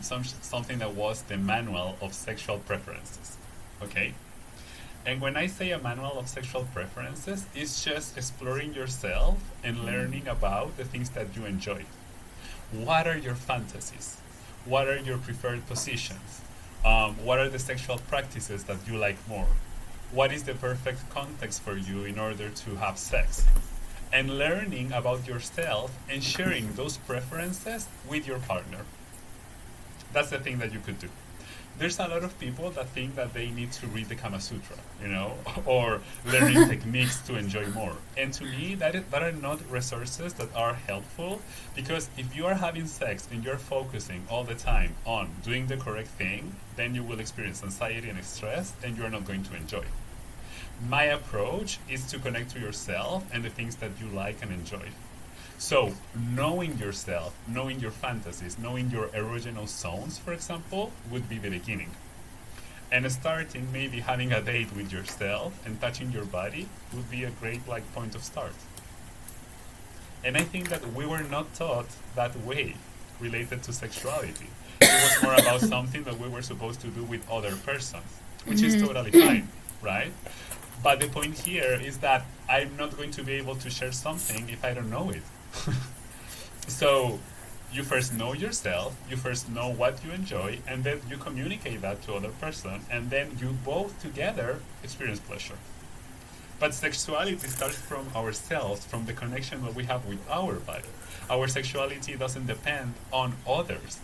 something that was the manual of sexual preferences. Okay? And when I say a manual of sexual preferences, it's just exploring yourself and learning about the things that you enjoy. What are your fantasies? What are your preferred positions? What are the sexual practices that you like more? What is the perfect context for you in order to have sex? And learning about yourself and sharing those preferences with your partner. That's the thing that you could do. There's a lot of people that think that they need to read the Kama Sutra, or learning techniques to enjoy more. And to me, that are not resources that are helpful, because if you are having sex and you're focusing all the time on doing the correct thing, then you will experience anxiety and stress, and you're not going to enjoy. My approach is to connect to yourself and the things that you like and enjoy. So, knowing yourself, knowing your fantasies, knowing your erogenous zones, for example, would be the beginning. And starting maybe having a date with yourself and touching your body would be a great point of start. And I think that we were not taught that way related to sexuality. It was more about something that we were supposed to do with other persons, which is totally fine, right? But the point here is that I'm not going to be able to share something if I don't know it. So you first know yourself, you first know what you enjoy, and then you communicate that to other person, and then you both together experience pleasure. But sexuality starts from ourselves, from the connection that we have with our body. Our sexuality doesn't depend on others.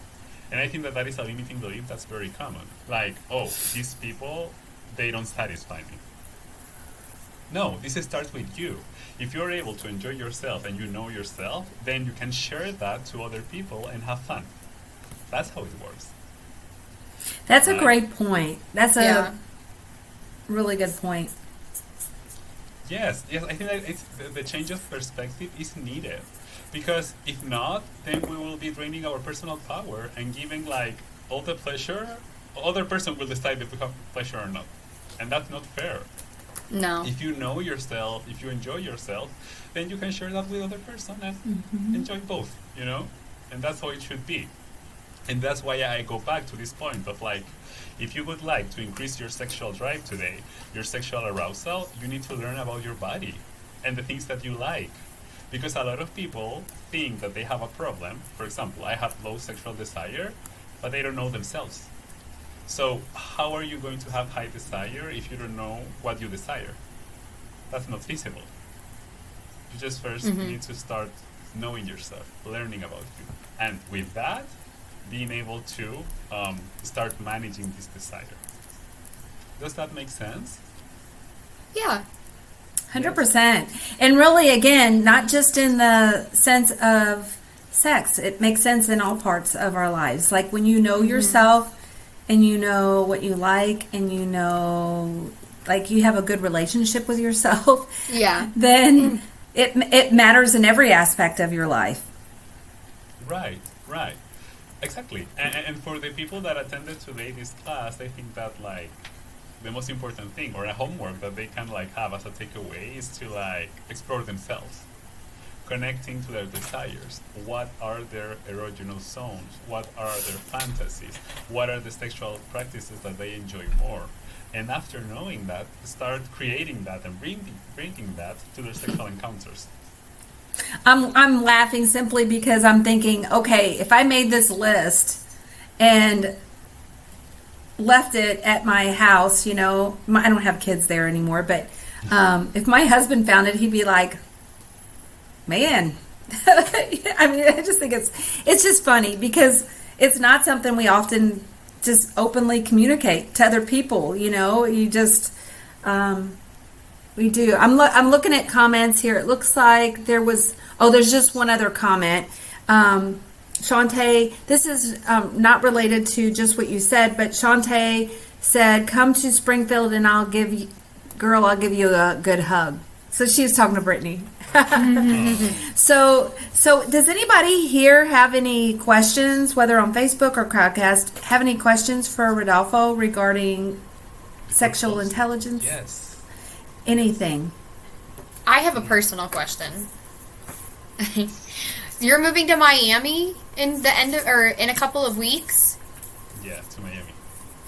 And I think that is a limiting belief that's very common. Like, oh, these people, they don't satisfy me. No, this starts with you. If you're able to enjoy yourself and you know yourself, then you can share that to other people and have fun. That's how it works. That's a great point. That's a really good point. Yes, I think that the change of perspective is needed. Because if not, then we will be draining our personal power and giving all the pleasure. Other person will decide if we have pleasure or not. And that's not fair. No. If you know yourself, if you enjoy yourself, then you can share that with other person and enjoy both, And that's how it should be. And that's why I go back to this point of if you would like to increase your sexual drive today, your sexual arousal, you need to learn about your body and the things that you like. Because a lot of people think that they have a problem. For example, I have low sexual desire, but they don't know themselves. So how are you going to have high desire if you don't know what you desire? That's not feasible. You just first need to start knowing yourself, learning about you. And with that, being able to start managing this desire. Does that make sense? Yeah. 100%. And really, again, not just in the sense of sex. It makes sense in all parts of our lives. Like when you know yourself, and you know what you like, and you know, you have a good relationship with yourself, then it matters in every aspect of your life. Right. Exactly. And for the people that attended today's class, I think that the most important thing, or a homework that they can have as a takeaway, is to explore themselves. Connecting to their desires. What are their erogenous zones? What are their fantasies? What are the sexual practices that they enjoy more? And after knowing that, start creating that and bringing that to their sexual encounters. I'm laughing simply because I'm thinking, okay, if I made this list and left it at my house, I don't have kids there anymore, but if my husband found it, he'd be like, man. I mean, I just think it's just funny because it's not something we often just openly communicate to other people. You just we do. I'm looking at comments here. It looks like there's just one other comment. Shantae, this is not related to just what you said, but Shantae said, "Come to Springfield and I'll give girl, I'll give you a good hug. So she was talking to Brittany. So does anybody here have any questions, whether on Facebook or Crowdcast, have any questions for Rodolfo regarding sexual intelligence? Yes. Anything? I have a personal question. You're moving to Miami in a couple of weeks? Yeah, to Miami.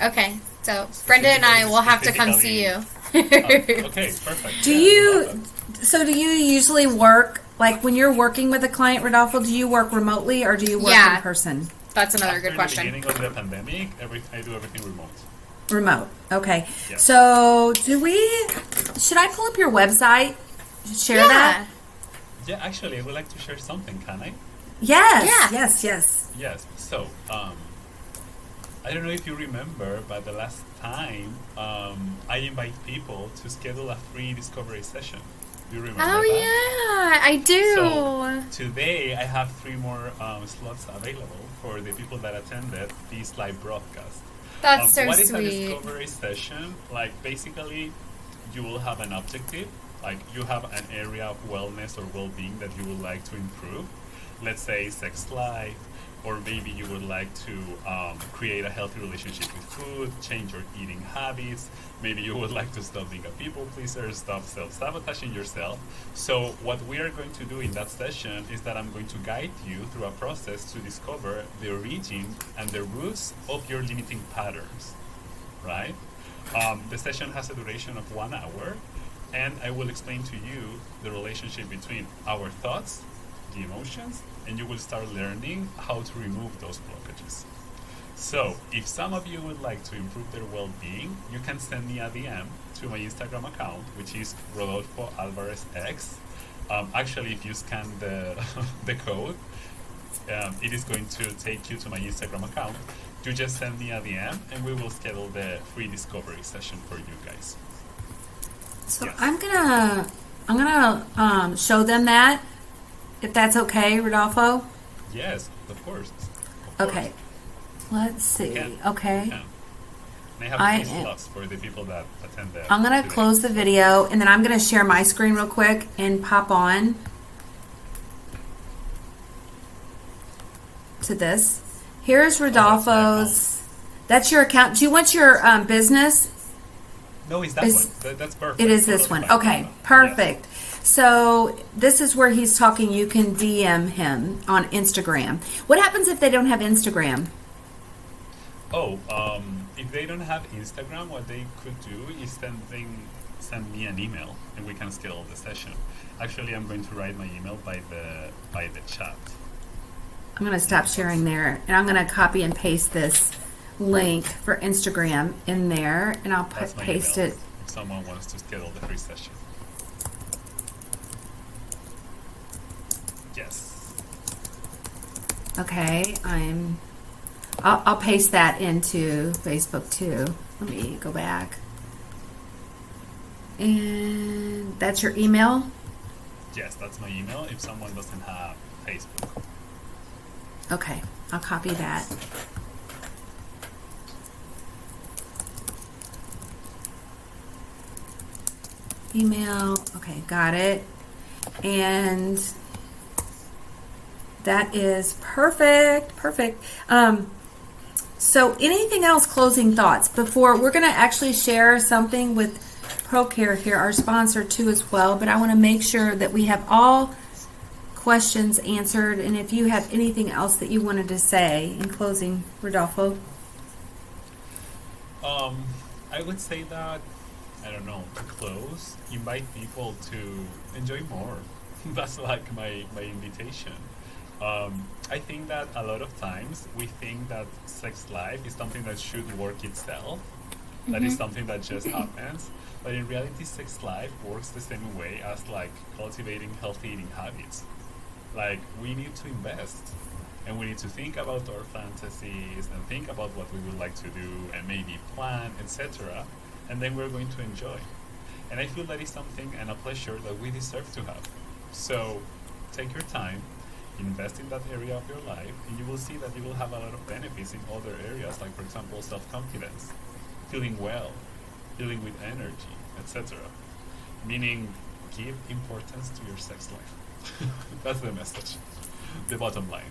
Okay, so Brenda and I will have to come see you. Okay, perfect. Do you usually work, like when you're working with a client, Rodolfo, do you work remotely or do you work in person? That's another good question. At the beginning of the pandemic, I do everything remote. Remote. Okay. Yeah. So should I pull up your website? Share that? Yeah, actually, I would like to share something, can I? Yes. Yeah. Yes. So, I don't know if you remember, but the last time I invite people to schedule a free discovery session. Do you remember Oh, that? yeah, I do. So, today I have 3 more slots available for the people that attended this live broadcast. That's so what sweet. What is a discovery session? Like, basically, you will have an objective. Like, you have an area of wellness or well-being that you would like to improve. Let's say sex life, or maybe you would like to create a healthy relationship with food, change your eating habits. Maybe you would like to stop being a people pleaser, stop self-sabotaging yourself. So what we are going to do in that session is that I'm going to guide you through a process to discover the origin and the roots of your limiting patterns, right? The session has a duration of 1 hour, and I will explain to you the relationship between our thoughts, the emotions, and you will start learning how to remove those blockages. So, if some of you would like to improve their well-being, you can send me a DM to my Instagram account, which is Rodolfo Alvarez X. Actually, if you scan the the code, it is going to take you to my Instagram account. You just send me a DM, and we will schedule the free discovery session for you guys. So Yes. I'm gonna show them that, if that's okay, Rodolfo. Yes, of course. Okay. Let's see. Can. Okay. Yeah. And I I have 3 am- slots for the people that attend the I'm gonna today. close the video and then I'm gonna share my screen real quick and pop on to this. Here's Rodolfo's. That's your account. Do you want your business? No, it's that Is- one. That's perfect. It is this Totally one. fine. Okay, Yes. perfect. So this is where he's talking. You can DM him on Instagram. What happens if they don't have Instagram? Oh, if they don't have Instagram, what they could do is send me an email, and we can schedule the session. Actually, I'm going to write my email by the chat. I'm going to stop sharing there, and I'm going to copy and paste this link for Instagram in there, and I'll That's my paste email, it. if someone wants to schedule the free session. Yes. Okay, I'll paste that into Facebook too. Let me go back. And that's your email? Yes, that's my email. If someone doesn't have Facebook. Okay, I'll copy that. Email, okay, got it. And that is perfect. So anything else, closing thoughts before we're going to actually share something with ProCare here, our sponsor too as well, but I want to make sure that we have all questions answered, and if you have anything else that you wanted to say in closing, Rodolfo. I would say that, I don't know, to close, invite people to enjoy more. That's like my invitation. I think that a lot of times we think that sex life is something that should work itself. That is something that just happens. But in reality, sex life works the same way as like cultivating healthy eating habits. Like, we need to invest, and we need to think about our fantasies and think about what we would like to do and maybe plan, etc. And then we're going to enjoy. And I feel that is something and a pleasure that we deserve to have. So take your time, invest in that area of your life, and you will see that you will have a lot of benefits in other areas, like, for example, self-confidence, feeling well, dealing with energy, etc. Meaning, give importance to your sex life. That's the message. The bottom line.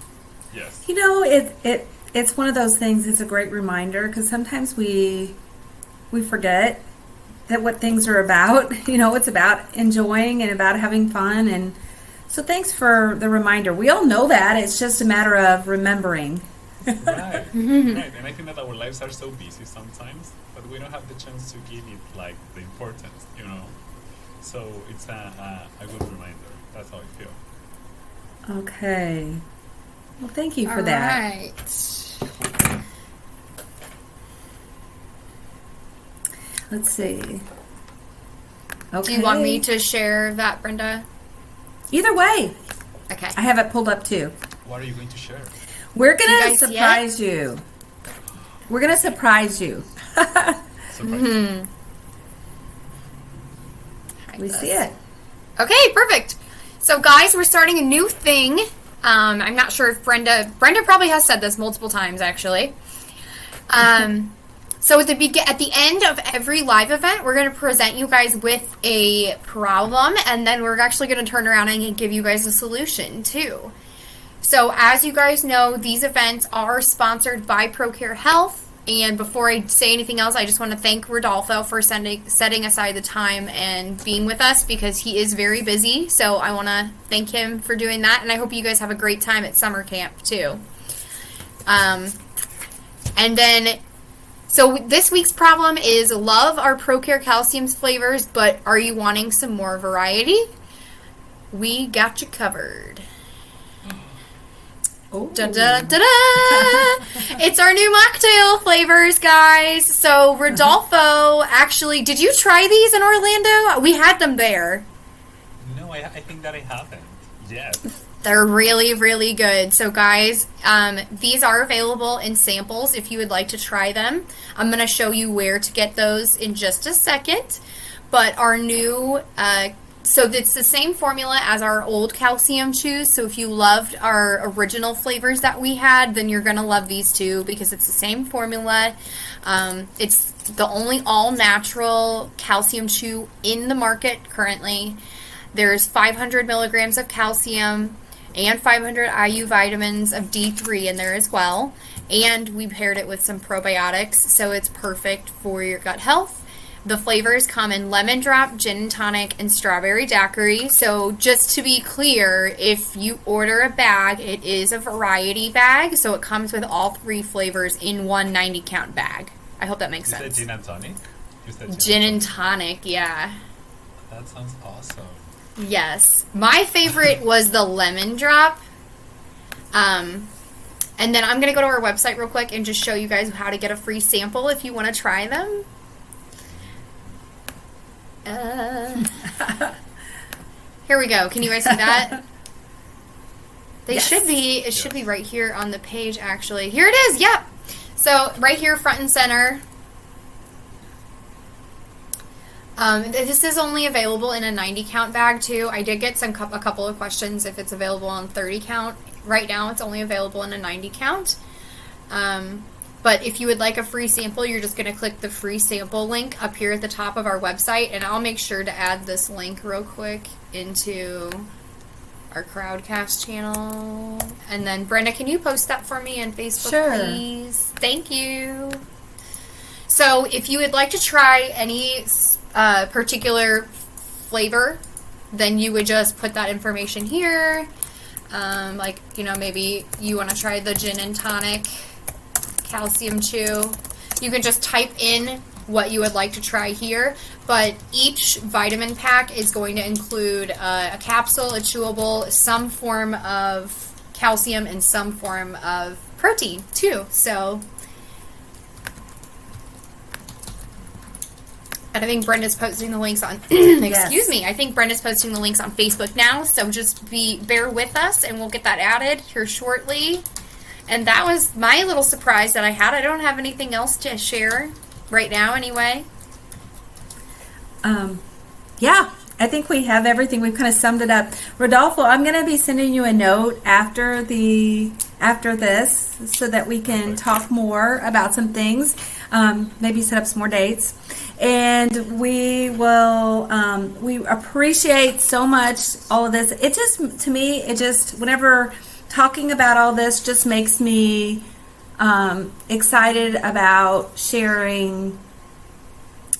Yes. You know, it's one of those things. It's a great reminder because sometimes we forget that what things are about. You know, it's about enjoying and about having fun. And so thanks for the reminder. We all know that. It's just a matter of remembering. Right. Right. And I think that our lives are so busy sometimes, but we don't have the chance to give it like the importance, you know. So it's a good reminder. That's how I feel. Okay. Well, thank you for All that. right. Let's see. Okay. Do you want me to share that, Brenda? Either way, Okay. I have it pulled up too. What are you going to share? We're You gonna guys see it? surprise you. We're gonna surprise you. Surprise. We see it. Okay, perfect. So, guys, we're starting a new thing. I'm not sure if Brenda probably has said this multiple times, actually. So at the end of every live event, we're going to present you guys with a problem, and then we're actually going to turn around and give you guys a solution, too. So as you guys know, these events are sponsored by ProCare Health. And before I say anything else, I just want to thank Rodolfo for setting aside the time and being with us because he is very busy. So I want to thank him for doing that. And I hope you guys have a great time at summer camp, too. And then, so this week's problem is love our ProCare Calcium's flavors, but are you wanting some more variety? We got you covered. Oh. Da, da, da, da. It's our new mocktail flavors, guys. So Rodolfo, actually, did you try these in Orlando? We had them there. No, I think that I haven't. Yes. They're really, really good. So guys, these are available in samples if you would like to try them. I'm going to show you where to get those in just a second. But our new... So it's the same formula as our old calcium chews. So if you loved our original flavors that we had, then you're going to love these too because it's the same formula. It's the only all-natural calcium chew in the market currently. There's 500 milligrams of calcium and 500 IU vitamins of D3 in there as well. And we paired it with some probiotics, so it's perfect for your gut health. The flavors come in lemon drop, gin and tonic, and strawberry daiquiri. So just to be clear, if you order a bag, it is a variety bag. So it comes with all three flavors in one 90-count bag. I hope that makes You sense. said gin and tonic? You said Gin and tonic, yeah. That sounds awesome. Yes. My favorite was the lemon drop. And then I'm going to go to our website real quick and just show you guys how to get a free sample if you want to try them. Here we go. Can you guys see that? They should be, it should be right here on the page actually. Here it is, yep. So right here front and center. This is only available in a 90-count bag too. I did get a couple of questions if it's available on 30-count. Right now it's only available in a 90-count. But if you would like a free sample, you're just going to click the free sample link up here at the top of our website. And I'll make sure to add this link real quick into our Crowdcast channel. And then, Brenda, can you post that for me on Facebook, please? Thank you. So if you would like to try any particular flavor, then you would just put that information here. Like, you know, maybe you want to try the gin and tonic calcium chew. You can just type in what you would like to try here, but each vitamin pack is going to include a capsule, a chewable, some form of calcium, and some form of protein too. So, and I think Brenda's posting the links on excuse me, I think Brenda's posting the links on Facebook now, so just bear with us and we'll get that added here shortly. And that was my little surprise that I had. I don't have anything else to share right now anyway. Yeah, I think we have everything. We've kind of summed it up. Rodolfo, I'm going to be sending you a note after this so that we can talk more about some things, maybe set up some more dates. And we will, we appreciate so much all of this. It just, to me, it just, whenever talking about all this just makes me excited about sharing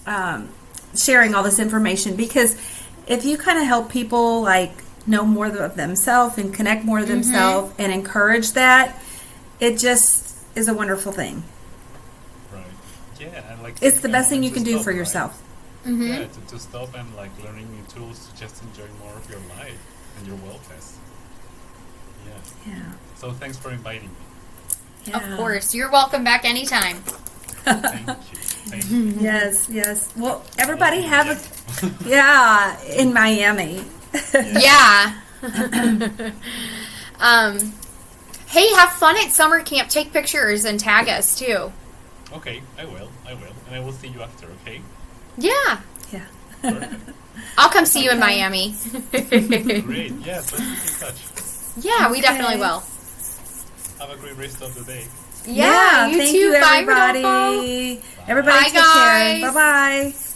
all this information, because if you kind of help people like know more of themselves and connect more to themselves and encourage that, it just is a wonderful thing. Right. Yeah, and like It's the best thing you to can do stop, for right? yourself. Yeah, to stop and like learning new tools to just enjoy more of your life and your wellness. Yeah. Yeah. So thanks for inviting me. Yeah. Of course. You're welcome back anytime. Thank you. Thank you. Yes, yes. Well, everybody have a, yeah, in Miami. Yeah. Hey, have fun at summer camp. Take pictures and tag us too. Okay, I will. And I will see you after, okay? Yeah. Yeah. Perfect. I'll come see you in Miami. Great. Yes, let's keep in touch. Yeah, we definitely will. Have a great rest of the day. Yeah, you thank too. you, Bye, everybody. Rodolfo. Everybody Bye, take care. guys. Bye-bye.